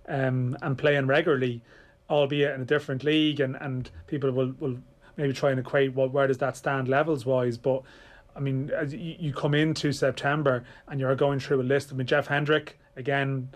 and playing regularly, albeit in a different league, and people will maybe try and equate where does that stand levels wise, but I mean, as you come into September and you're going through a list. I mean, Jeff Hendrick, again,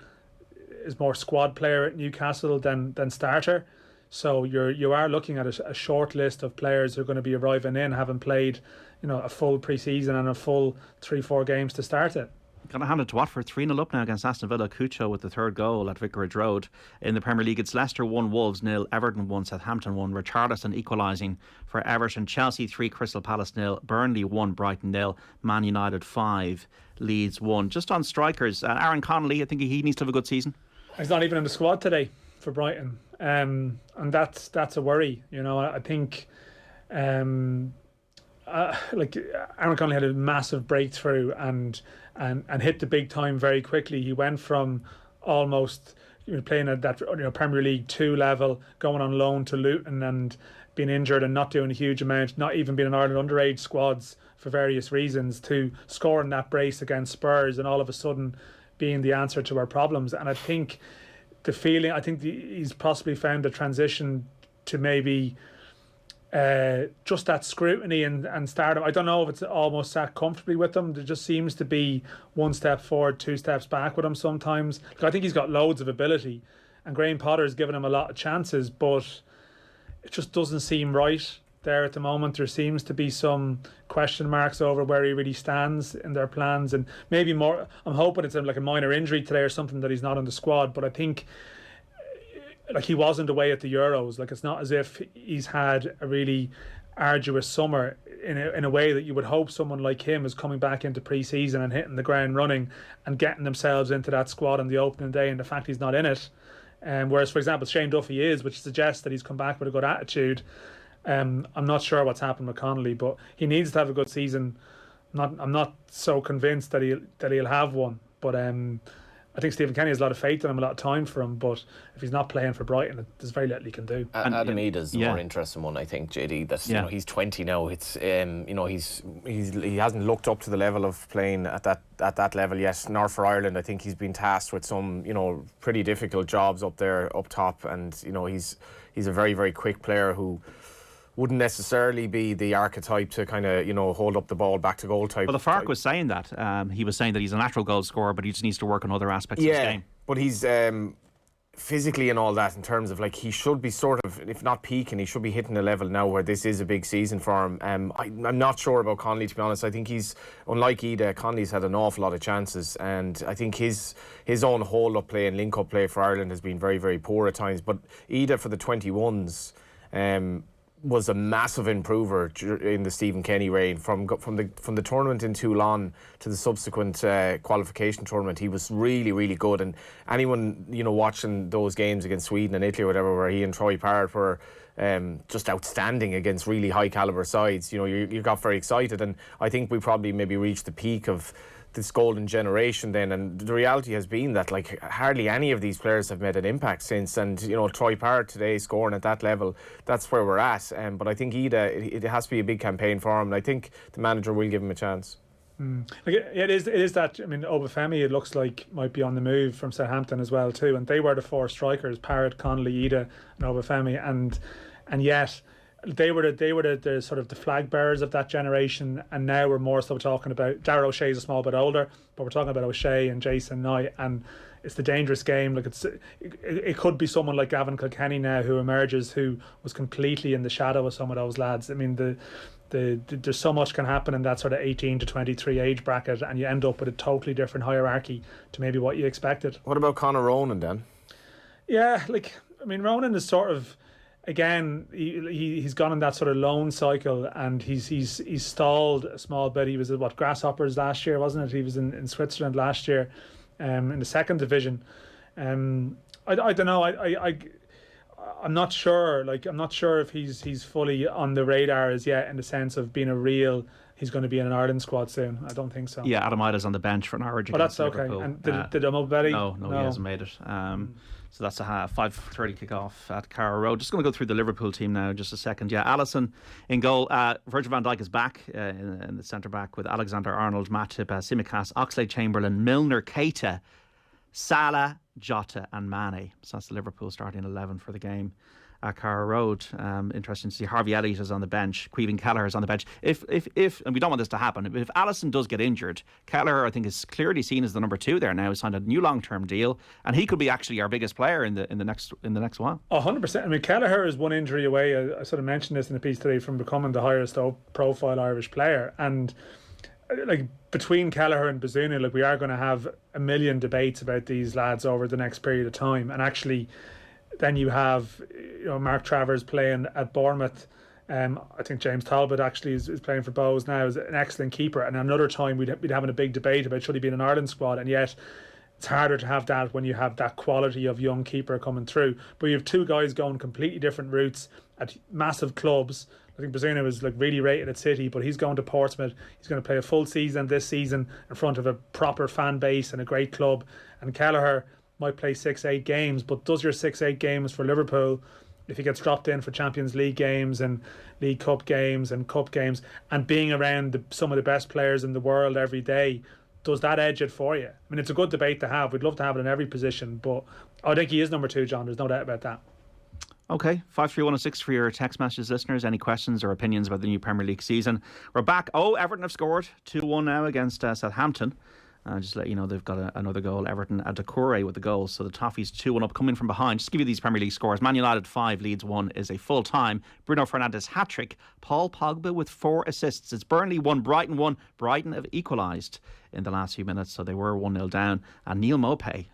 is more squad player at Newcastle than starter. So you are looking at a short list of players who are going to be arriving in, having played, a full pre-season and a full 3-4 games to start it. Going to hand it to Watford, 3-0 up now against Aston Villa. Cucho with the third goal at Vicarage Road. In the Premier League, it's Leicester 1, Wolves 0, Everton 1, Southampton 1, Richarlison equalising for Everton, Chelsea 3, Crystal Palace 0, Burnley 1, Brighton 0, Man United 5, Leeds 1. Just on strikers, Aaron Connolly, I think he needs to have a good season. He's not even in the squad today for Brighton, and that's a worry. I think like Aaron Connolly had a massive breakthrough and hit the big time very quickly. He went from almost playing at that Premier League 2 level, going on loan to Luton and being injured and not doing a huge amount, not even being in Ireland underage squads for various reasons, to scoring that brace against Spurs and all of a sudden being the answer to our problems. And I think he's possibly found a transition to maybe just that scrutiny and stardom. I don't know if it's almost sat comfortably with him. There just seems to be one step forward, 2 steps back with him sometimes. I think he's got loads of ability, and Graham Potter's given him a lot of chances, but it just doesn't seem right there at the moment. There seems to be some question marks over where he really stands in their plans, and maybe more. I'm hoping it's like a minor injury today or something that he's not on the squad, but I think like he wasn't away at the Euros. Like it's not as if he's had a really arduous summer in a way that you would hope someone like him is coming back into pre-season and hitting the ground running and getting themselves into that squad on the opening day, and the fact he's not in it. Whereas, for example, Shane Duffy is, which suggests that he's come back with a good attitude. I'm not sure what's happened with Connolly, but he needs to have a good season. I'm not so convinced that he'll have one. But I think Stephen Kenny has a lot of faith in him, a lot of time for him. But if he's not playing for Brighton, there's very little he can do. Adam Ida's the more interesting one, I think, JD. That you know, he's 20 now. It's you know, he hasn't looked up to the level of playing at that level yet. Nor for Ireland, I think he's been tasked with some pretty difficult jobs up there, up top, and he's a very, very quick player who wouldn't necessarily be the archetype to kind of hold up the ball back to goal type. Well, the Fark was saying that he was saying that he's a natural goal scorer, but he just needs to work on other aspects of his game. But he's physically and all that, in terms of like he should be sort of, if not peaking, he should be hitting a level now where this is a big season for him. I'm not sure about Connolly, to be honest. I think he's, unlike Ida, Connolly's had an awful lot of chances, and I think his own hold-up play and link-up play for Ireland has been very, very poor at times. But Ida for the 21s was a massive improver in the Stephen Kenny reign. From the tournament in Toulon to the subsequent qualification tournament, he was really, really good. And anyone watching those games against Sweden and Italy or whatever, where he and Troy Parrott were just outstanding against really high caliber sides, you got very excited. And I think we probably maybe reached the peak of this golden generation then, and the reality has been that like hardly any of these players have made an impact since. And Troy Parrott today scoring at that level, that's where we're at. But I think Ida, it has to be a big campaign for him, and I think the manager will give him a chance. It is that. I mean, Obafemi, it looks like, might be on the move from Southampton as well too, and they were the four strikers: Parrott, Connolly, Ida, and Obafemi, and yet they were the sort of the flag bearers of that generation. And now we're more so talking about Darragh O'Shea's a small bit older, but we're talking about O'Shea and Jason Knight, and it's the dangerous game. Like it could be someone like Gavin Kilkenny now who emerges, who was completely in the shadow of some of those lads. I mean, there's so much can happen in that sort of 18 to 23 age bracket, and you end up with a totally different hierarchy to maybe what you expected. What about Conor Ronan then? Yeah, Ronan is sort of, again, he's gone in that sort of loan cycle, and he's stalled a small bit. He was at Grasshoppers last year, wasn't it? He was in Switzerland last year, in the second division. I don't know. I'm not sure. I'm not sure if he's fully on the radar as yet, in the sense of being he's going to be in an Ireland squad soon. I don't think so. Yeah, Adam Ida's on the bench for Norwich against Liverpool. Okay. And did Omobeli? No, he hasn't made it. So that's a 5:30 kick-off at Carrow Road. Just going to go through the Liverpool team now, just a second. Yeah, Alisson in goal. Virgil van Dijk is back in the centre-back with Alexander-Arnold, Matip, Tsimikas, Oxlade-Chamberlain, Milner, Keita, Salah, Jota and Mane. So that's the Liverpool starting 11 for the game at Carrow Road. Interesting to see Harvey Elliott is on the bench, Caoimhín Kelleher is on the bench. If and we don't want this to happen, if Alisson does get injured, Kelleher, I think, is clearly seen as the number 2 there now. He's signed a new long-term deal, and he could be actually our biggest player in the next while. 100%. I mean, Kelleher is one injury away. I sort of mentioned this in the piece today, from becoming the highest profile Irish player. And between Kelleher and Bazunu, we are going to have a million debates about these lads over the next period of time. And actually, then you have Mark Travers playing at Bournemouth. I think James Talbot actually is playing for Bows now, is an excellent keeper. And another time we'd be having a big debate about should he be in an Ireland squad, and yet it's harder to have that when you have that quality of young keeper coming through. But you have two guys going completely different routes at massive clubs. I think Bazunu is really rated at City, but he's going to Portsmouth. He's going to play a full season this season in front of a proper fan base and a great club. And Kelleher might play 6-8 games, but does your 6-8 games for Liverpool, if he gets dropped in for Champions League games and League Cup games and Cup games, and being around some of the best players in the world every day, does that edge it for you? I mean, it's a good debate to have. We'd love to have it in every position, but I think he is number 2, John. There's no doubt about that. Okay, 53106 for your text messages, listeners. Any questions or opinions about the new Premier League season? We're back. Everton have scored 2-1 now against Southampton. Just to let you know, they've got another goal. Everton, a Decore with the goals. So the Toffees 2-1 up, coming from behind. Just to give you these Premier League scores. Man United 5, Leeds 1 is a full time. Bruno Fernandes hat-trick. Paul Pogba with 4 assists. It's Burnley 1, Brighton 1. Brighton have equalised in the last few minutes, so they were 1-0 down. And Neil Maupay,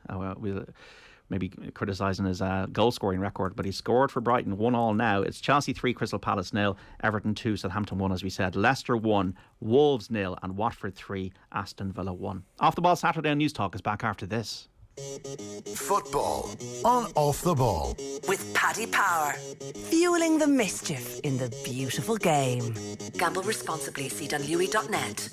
maybe criticising his goal scoring record, but he scored for Brighton 1-1 now. It's Chelsea 3, Crystal Palace 0, Everton 2, Southampton 1, as we said, Leicester 1, Wolves 0, and Watford 3, Aston Villa 1. Off the Ball Saturday on News Talk is back after this. Football on Off the Ball with Paddy Power, fueling the mischief in the beautiful game. Gamble responsibly. See WE.net.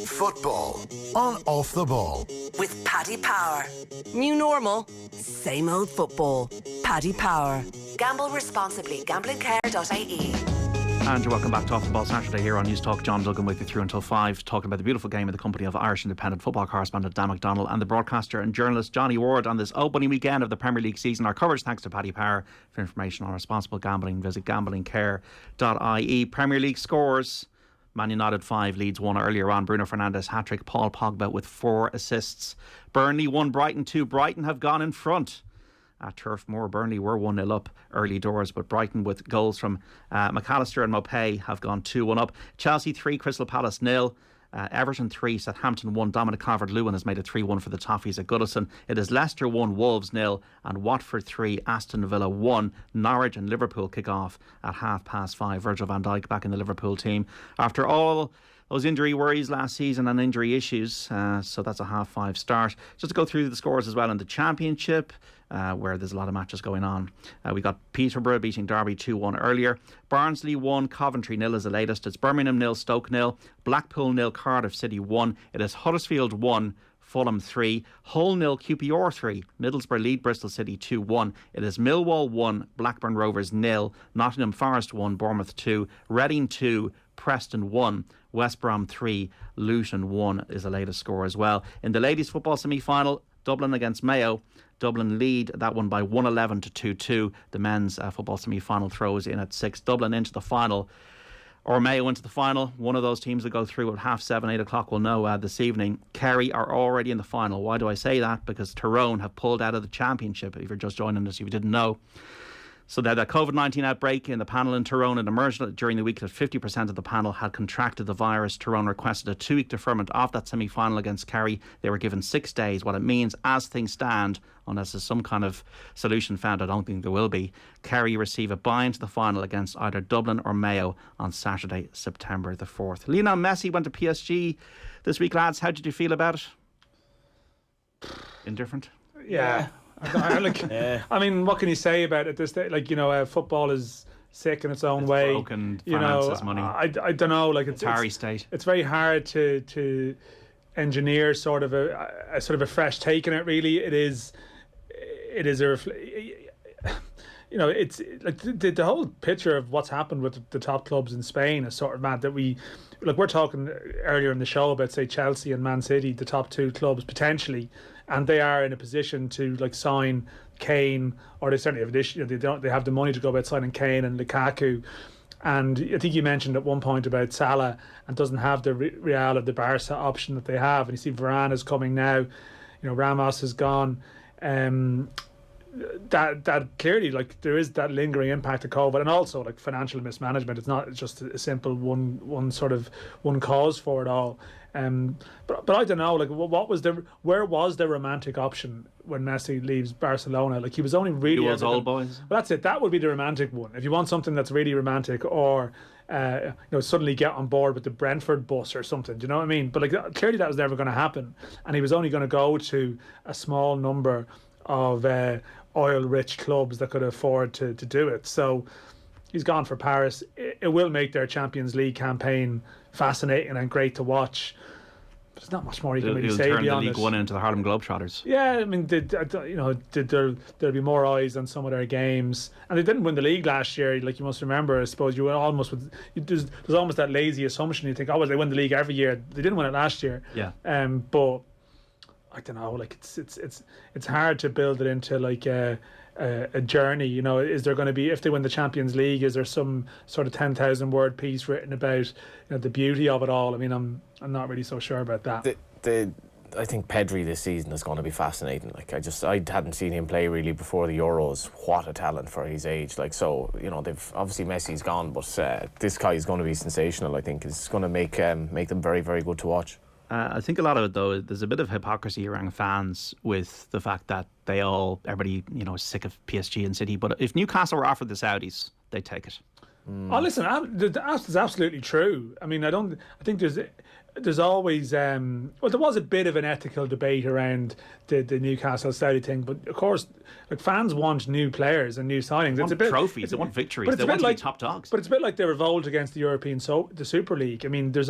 Football on Off the Ball with Paddy Power. New normal, same old football. Paddy Power. Gamble responsibly. Gamblingcare.ie. And you're welcome back to Off the Ball Saturday here on News Talk. John Duggan with you through until 5, talking about the beautiful game in the company of Irish independent football correspondent Dan McDonnell and the broadcaster and journalist Johnny Ward on this opening weekend of the Premier League season. Our coverage thanks to Paddy Power. For information on responsible gambling, visit gamblingcare.ie. Premier League scores: Man United 5, Leeds 1 earlier on. Bruno Fernandes hat-trick. Paul Pogba with 4 assists. Burnley 1, Brighton 2. Brighton have gone in front at Turf Moor. Burnley were 1-0 up early doors, but Brighton, with goals from McAllister and Maupay, have gone 2-1 up. Chelsea 3, Crystal Palace 0. Everton 3, Southampton 1. Dominic Calvert-Lewin has made it 3-1 for the Toffees at Goodison. It is Leicester 1, Wolves 0, and Watford 3, Aston Villa 1. Norwich and Liverpool kick off at 5:30. Virgil van Dijk back in the Liverpool team after all those injury worries last season and injury issues. So that's a 5:30 start. Just to go through the scores as well in the Championship, where there's a lot of matches going on. We got Peterborough beating Derby 2-1 earlier. Barnsley 1, Coventry 0 is the latest. It's Birmingham 0, Stoke 0, Blackpool 0, Cardiff City 1. It is Huddersfield 1, Fulham 3, Hull 0, QPR 3, Middlesbrough lead Bristol City 2-1. It is Millwall 1, Blackburn Rovers 0, Nottingham Forest 1, Bournemouth 2, Reading 2, Preston 1, West Brom 3, Luton 1 is the latest score as well. In the ladies football semi-final, Dublin against Mayo. Dublin lead that one by 111 to 2-2. The men's football semi-final throws in at 6. Dublin into the final, or Mayo into the final. One of those teams will go through at 7:30, 8 o'clock. We'll know this evening. Kerry are already in the final. Why do I say that? Because Tyrone have pulled out of the Championship. If you're just joining us, if you didn't know. So they had a COVID-19 outbreak in the panel in Tyrone. It emerged during the week that 50% of the panel had contracted the virus. Tyrone requested a 2-week deferment of that semi-final against Kerry. They were given 6 days. What it means, as things stand, unless there's some kind of solution found, I don't think there will be, Kerry receive a bye into the final against either Dublin or Mayo on Saturday, September the 4th. Lionel Messi went to PSG this week, lads. How did you feel about it? Indifferent? Yeah. I mean, what can you say about it? This day, football is sick in its own way. Broken, finances, money. I don't know. It's state. It's very hard to engineer sort of a fresh take on it. Really, it is it's like the whole picture of what's happened with the top clubs in Spain is sort of mad. That we're talking earlier in the show about, say, Chelsea and Man City, the top 2 clubs potentially, and they are in a position to sign Kane, or they certainly have addition. They have the money to go about signing Kane and Lukaku. And I think you mentioned at one point about Salah and doesn't have the Real or the Barca option that they have. And you see Varane is coming now. Ramos is gone. That clearly, there is that lingering impact of COVID, and also financial mismanagement. It's not just a simple one cause for it all. But I don't know. Where was the romantic option when Messi leaves Barcelona? He was only really. He was old boys. Well, that's it. That would be the romantic one. If you want something that's really romantic, or suddenly get on board with the Brentford bus or something. Do you know what I mean? But clearly that was never going to happen, and he was only going to go to a small number of oil-rich clubs that could afford to do it. So he's gone for Paris. It will make their Champions League campaign fascinating and great to watch. There's not much more you can really say beyond it. Turn the League One into the Harlem Globetrotters. Yeah, I mean, there'll be more eyes on some of their games, and they didn't win the league last year. You must remember, I suppose you were almost there's almost that lazy assumption. You think, oh well, they win the league every year. They didn't win it last year. Yeah. But I don't know. It's hard to build it into a journey. You know, is there going to be, if they win the Champions League, is there some sort of 10,000 word piece written about, you know, the beauty of it all? I mean, I'm not really so sure about that. I think Pedri this season is going to be fascinating. Like, I hadn't seen him play really before the Euros. What a talent for his age. Like, so, you know, they've obviously Messi's gone, but this guy is going to be sensational. I think it's going to make them very, very good to watch. I think a lot of it, though, there's a bit of hypocrisy around fans with the fact that everybody, you know, is sick of PSG and City. But if Newcastle were offered the Saudis, they'd take it. Oh, listen, that's absolutely true. I mean, I think there's always there was a bit of an ethical debate around the Newcastle Saudi thing, but of course, like, fans want new players and new signings. They want trophies, they want victories, they want to be top dogs. But it's a bit like the revolt against the the Super League. I mean, there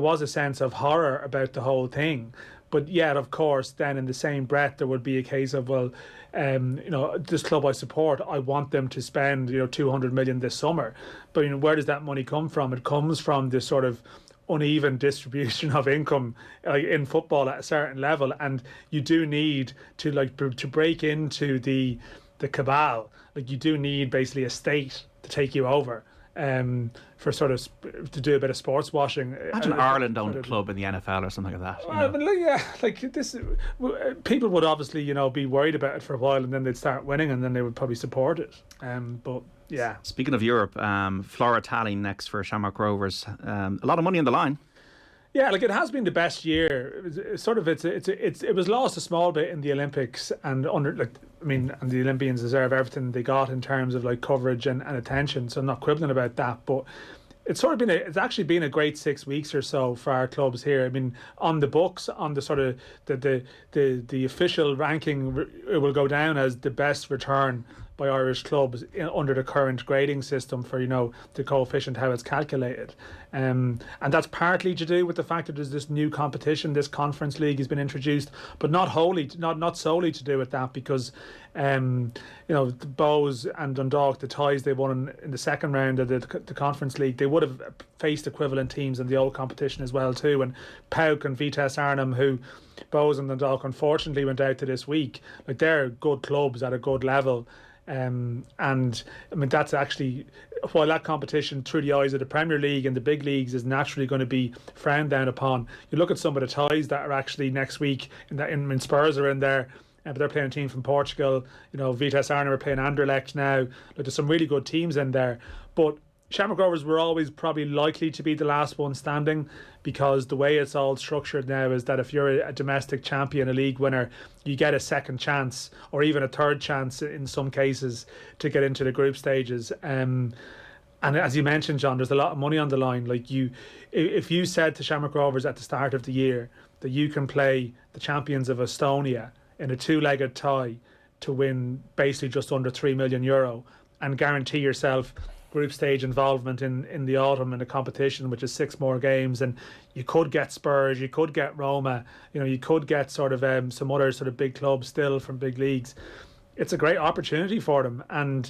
was a sense of horror about the whole thing. But yet, of course, then in the same breath, there would be a case of, well, you know, this club I support, I want them to spend, you know, 200 million this summer. But, you know, where does that money come from? It comes from this sort of uneven distribution of income in football at a certain level, and you do need to break into the cabal. Like, you do need basically a state to take you over. For sort of to do a bit of sports washing. Imagine Ireland owned a club in the NFL or something like that. I mean, yeah, like this, people would obviously, you know, be worried about it for a while, and then they'd start winning, and then they would probably support it. But yeah. Speaking of Europe, Flora Tallinn next for Shamrock Rovers. A lot of money on the line. Yeah, like, it has been the best year. It was lost a small bit in the Olympics, and and the Olympians deserve everything they got in terms of like coverage and attention. So I'm not quibbling about that, but it's actually been a great 6 weeks or so for our clubs here. I mean, on the books, on the sort of the official ranking, it will go down as the best return by Irish clubs under the current grading system for, you know, the coefficient, how it's calculated. And that's partly to do with the fact that there's this new competition, this Conference League has been introduced, but not solely to do with that, because you know, the Bows and Dundalk, the ties they won in the second round of the Conference League, they would have faced equivalent teams in the old competition as well too. And PAOK and Vitesse Arnhem, who Bows and Dundalk unfortunately went out to this week, like, they're good clubs at a good level. And I mean, that's actually, while that competition through the eyes of the Premier League and the big leagues is naturally going to be frowned down upon, you look at some of the ties that are actually next week, in Spurs are in there, but they're playing a team from Portugal. You know, Vitesse Arnhem are playing Anderlecht now. Like, there's some really good teams in there, but Shamrock Rovers were always probably likely to be the last one standing, because the way it's all structured now is that if you're a domestic champion, a league winner, you get a second chance or even a third chance in some cases to get into the group stages. And as you mentioned, John, there's a lot of money on the line. Like, if you said to Shamrock Rovers at the start of the year that you can play the champions of Estonia in a two-legged tie to win basically just under €3 million and guarantee yourself group stage involvement in the autumn in the competition, which is 6 more games, and you could get Spurs, you could get Roma, you know, you could get sort of some other sort of big clubs still from big leagues. It's a great opportunity for them. And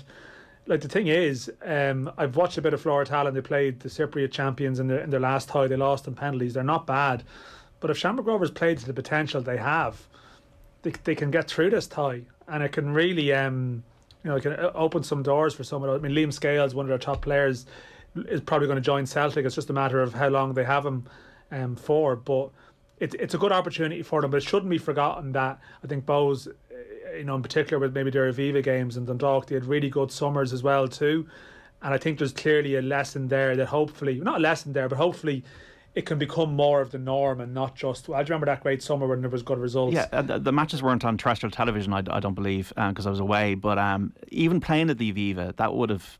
like, the thing is, I've watched a bit of Flora Tallinn. They played the Cypriot champions in their last tie. They lost in penalties. They're not bad, but if Shamrock Rovers played to the potential they have, they can get through this tie, and it can really you know, it can open some doors for some of them. I mean, Liam Scales, one of their top players, is probably going to join Celtic. It's just a matter of how long they have him for. But it's a good opportunity for them. But it shouldn't be forgotten that I think Bows, you know, in particular with maybe their Aviva games and Dundalk, they had really good summers as well too. And I think there's clearly a lesson there that hopefully, not a lesson there, but hopefully it can become more of the norm and not just, well, I remember that great summer when there was good results. Yeah, the matches weren't on terrestrial television, I don't believe, because I was away. But even playing at the Aviva, that would have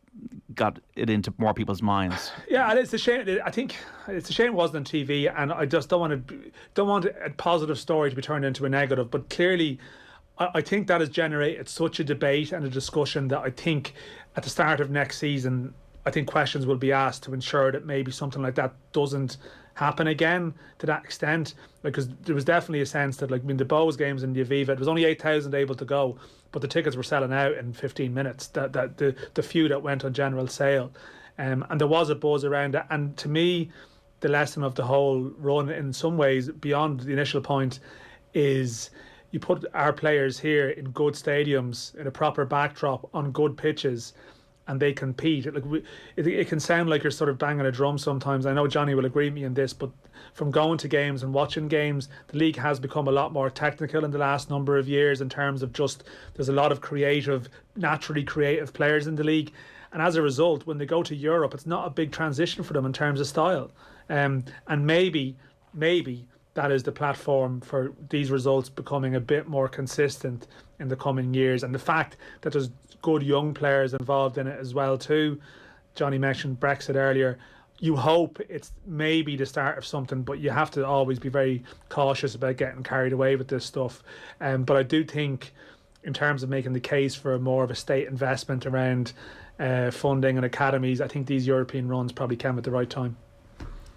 got it into more people's minds. Yeah, and it's a shame. I think it's a shame it wasn't on TV, and I just don't want a positive story to be turned into a negative. But clearly, I think that has generated such a debate and a discussion that I think at the start of next season, I think questions will be asked to ensure that maybe something like that doesn't happen again to that extent. Because there was definitely a sense that, like, I mean, the Bows games in the Aviva, it was only 8,000 able to go, but the tickets were selling out in 15 minutes. That the few that went on general sale, and there was a buzz around it. And to me, the lesson of the whole run, in some ways, beyond the initial point, is you put our players here in good stadiums, in a proper backdrop, on good pitches, and they compete. It can sound like you're sort of banging a drum sometimes. I know Johnny will agree with me in this, but from going to games and watching games, the league has become a lot more technical in the last number of years in terms of just, there's a lot of naturally creative players in the league. And as a result, when they go to Europe, it's not a big transition for them in terms of style. And maybe that is the platform for these results becoming a bit more consistent in the coming years. And the fact that there's good young players involved in it as well too. Johnny mentioned Brexit earlier. You hope it's maybe the start of something, but you have to always be very cautious about getting carried away with this stuff. But I do think, in terms of making the case for more of a state investment around funding and academies, I think these European runs probably came at the right time.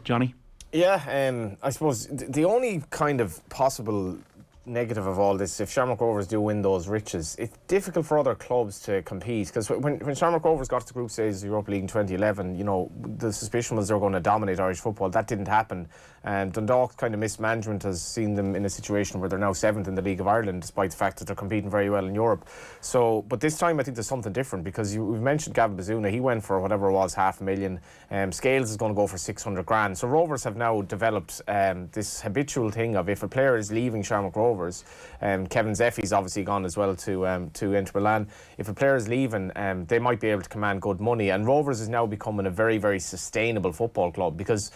Johnny? Yeah, I suppose the only kind of possible negative of all this, if Shamrock Rovers do win those riches, it's difficult for other clubs to compete, because when Shamrock Rovers got to the group stage of the Europa League in 2011, you know, the suspicion was they were going to dominate Irish football. That didn't happen, and Dundalk's kind of mismanagement has seen them in a situation where they're now 7th in the League of Ireland, despite the fact that they're competing very well in Europe. So, but this time I think there's something different, because we've mentioned Gavin Bazuna. He went for whatever it was, $500,000. Scales is going to go for 600 grand. So Rovers have now developed this habitual thing of, if a player is leaving Shamrock Rovers, Kevin Zeffy's obviously gone as well to Inter Milan. If a player is leaving, they might be able to command good money, and Rovers is now becoming a very, very sustainable football club, because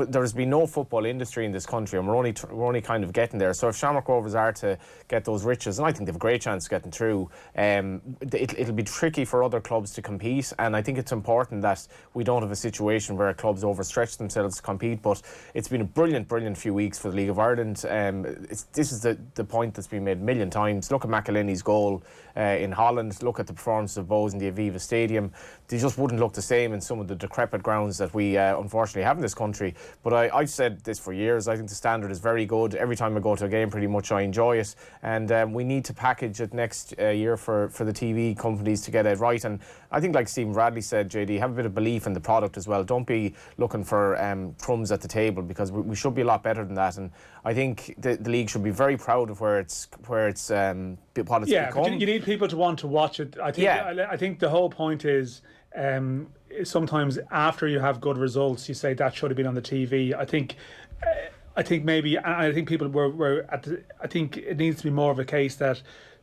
there's been no football industry in this country, and we're only kind of getting there. So if Shamrock Rovers are to get those riches, and I think they have a great chance of getting through, it'll be tricky for other clubs to compete, and I think it's important that we don't have a situation where clubs overstretch themselves to compete. But it's been a brilliant few weeks for the League of Ireland. This is the point that's been made a million times. Look at McElhinney's goal in Holland. Look at the performance of Bose in the Aviva Stadium. They just wouldn't look the same in some of the decrepit grounds that we unfortunately have in this country. But I've said this for years. I think the standard is very good. Every time I go to a game, pretty much I enjoy it. And we need to package it next year for the TV companies to get it right. And I think, like Stephen Bradley said, JD, have a bit of belief in the product as well. Don't be looking for crumbs at the table, because we should be a lot better than that. And I think the league should be very proud of what it's become. But you need people to want to watch it. I think the whole point is, sometimes after you have good results, you say that should have been on the TV. I think people were I think it needs to be more of a case that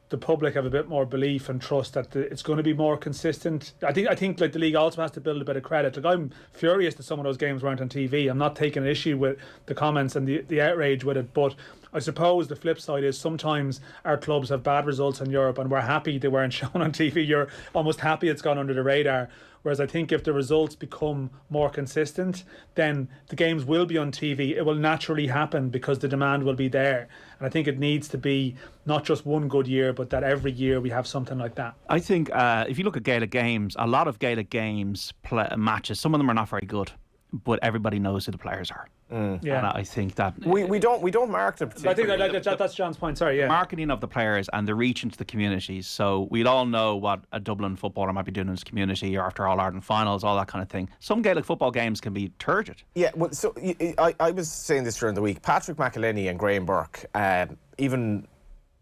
the public have a bit more belief and trust that it's going to be more consistent. I think like the league also has to build a bit of credit. Like, I'm furious that some of those games weren't on TV. I'm not taking an issue with the comments and the outrage with it, but I suppose the flip side is sometimes our clubs have bad results in Europe and we're happy they weren't shown on TV. You're almost happy it's gone under the radar. Whereas I think if the results become more consistent, then the games will be on TV. It will naturally happen because the demand will be there. And I think it needs to be not just one good year, but that every year we have something like that. I think if you look at Gaelic games, a lot of Gaelic games matches, some of them are not very good, but everybody knows who the players are. Yeah. And I think that we don't market it. I think that's John's point. Sorry, yeah. Marketing of the players and the reach into the communities. So we'd all know what a Dublin footballer might be doing in his community, or after All Ireland finals, all that kind of thing. Some Gaelic football games can be turgid. Yeah, well, so I was saying this during the week. Patrick McElhinney and Graham Burke, even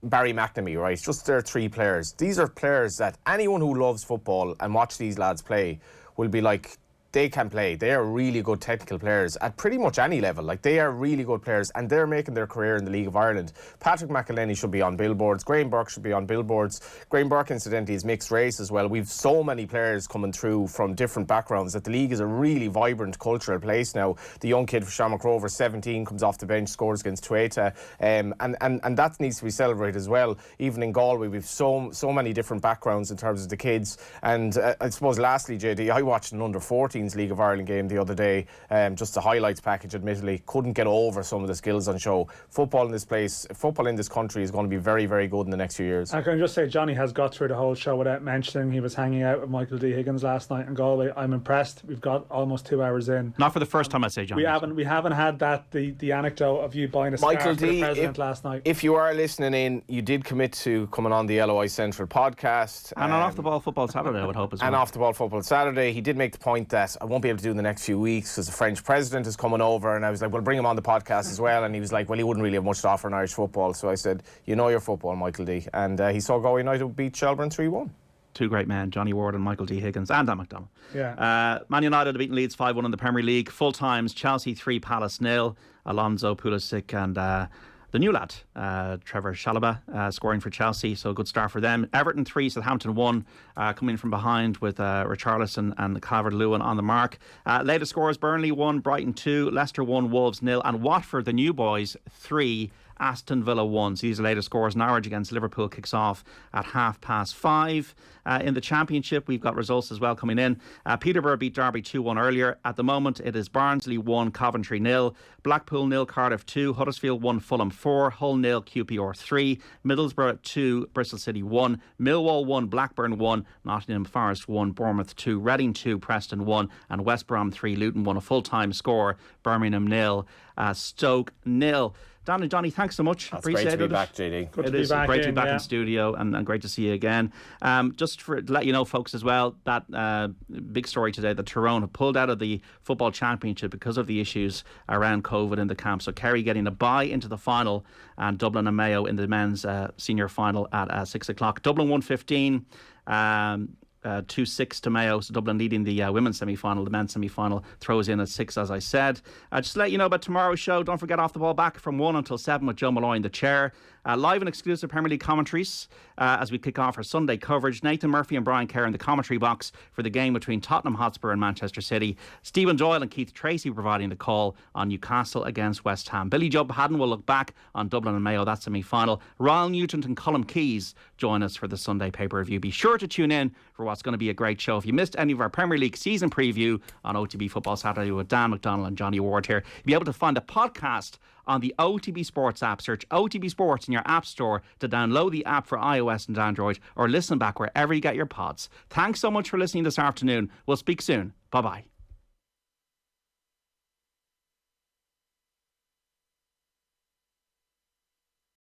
Barry McNamee, right? Just their three players. These are players that anyone who loves football and watch these lads play will be like, they can play. They are really good technical players at pretty much any level. Like, they are really good players, and they're making their career in the League of Ireland. Patrick McElhinney should be on billboards. Graham Burke should be on billboards. Graham Burke, incidentally, is mixed race as well. We've so many players coming through from different backgrounds that the league is a really vibrant cultural place now. The young kid for Shamrock Rovers, 17, comes off the bench, scores against Tueta, and that needs to be celebrated as well. Even in Galway, we've so many different backgrounds in terms of the kids. And I suppose lastly, JD, I watched an under-14 League of Ireland game the other day, just the highlights package, admittedly couldn't get over some of the skills on show. Football in this country is going to be very, very good in the next few years. I can just say Johnny has got through the whole show without mentioning he was hanging out with Michael D. Higgins last night in Galway. I'm impressed. We've got almost 2 hours in. Not for the first time, I'd say, Johnny. We haven't had that the anecdote of you buying a scarf for the president last night. If you are listening in, you did commit to coming on the LOI Central podcast. And on Off the Ball Football Saturday, I would hope as well. And Off the Ball Football Saturday, he did make the point that I won't be able to do in the next few weeks because the French president is coming over. And I was like, well, bring him on the podcast as well. And he was like, well, he wouldn't really have much to offer in Irish football. So I said, you know your football, Michael D. And he saw Galway United beat Shelburne 3-1. Two great men, Johnny Ward and Michael D. Higgins, and Dan McDonnell. Yeah. Man United have beaten Leeds 5-1 in the Premier League. Full times, Chelsea 3, Palace 0. Alonso, Pulisic and the new lad, Trevor Chalobah, scoring for Chelsea. So a good start for them. Everton 3, Southampton 1, coming from behind with Richarlison and Calvert-Lewin on the mark. Latest scores, Burnley 1, Brighton 2, Leicester 1, Wolves 0, and Watford, the new boys, 3, Aston Villa 1. So these are latest scores. Norwich against Liverpool kicks off at 5:30. In the Championship, we've got results as well coming in. Peterborough beat Derby 2-1 earlier. At the moment, it is Barnsley 1, Coventry 0, Blackpool 0, Cardiff 2, Huddersfield 1, Fulham 4, Hull 0, QPR 3, Middlesbrough 2, Bristol City 1, Millwall 1, Blackburn 1, Nottingham Forest 1, Bournemouth 2, Reading 2, Preston 1, and West Brom 3, Luton 1. A full-time score, Birmingham 0, Stoke 0. Dan and Johnny, thanks so much. Appreciate it. Great to be back, JD. Good to be back great to be in, back yeah. in studio and great to see you again. Just to let you know, folks, as well, that big story today that Tyrone have pulled out of the Football Championship because of the issues around COVID in the camp. So Kerry getting a bye into the final and Dublin and Mayo in the men's senior final at 6 o'clock. Dublin 1-15. 2-6 to Mayo, so Dublin leading the women's semi-final. The men's semi-final throws in at 6, as I said. Just to let you know about tomorrow's show, don't forget Off the Ball back from 1 until 7 with Joe Malloy in the chair. Live and exclusive Premier League commentaries as we kick off our Sunday coverage. Nathan Murphy and Brian Kerr in the commentary box for the game between Tottenham Hotspur and Manchester City. Stephen Doyle and Keith Tracy providing the call on Newcastle against West Ham. Billy Joe Haddon will look back on Dublin and Mayo, that semi-final. Ryle Nugent and Colm Keys join us for the Sunday pay-per-view. Be sure to tune in for what's going to be a great show. If you missed any of our Premier League season preview on OTB Football Saturday with Dan McDonnell and Johnny Ward here, you'll be able to find a podcast on the OTB Sports app. Search OTB Sports in your app store to download the app for iOS and Android, or listen back wherever you get your pods. Thanks so much for listening this afternoon. We'll speak soon. Bye-bye.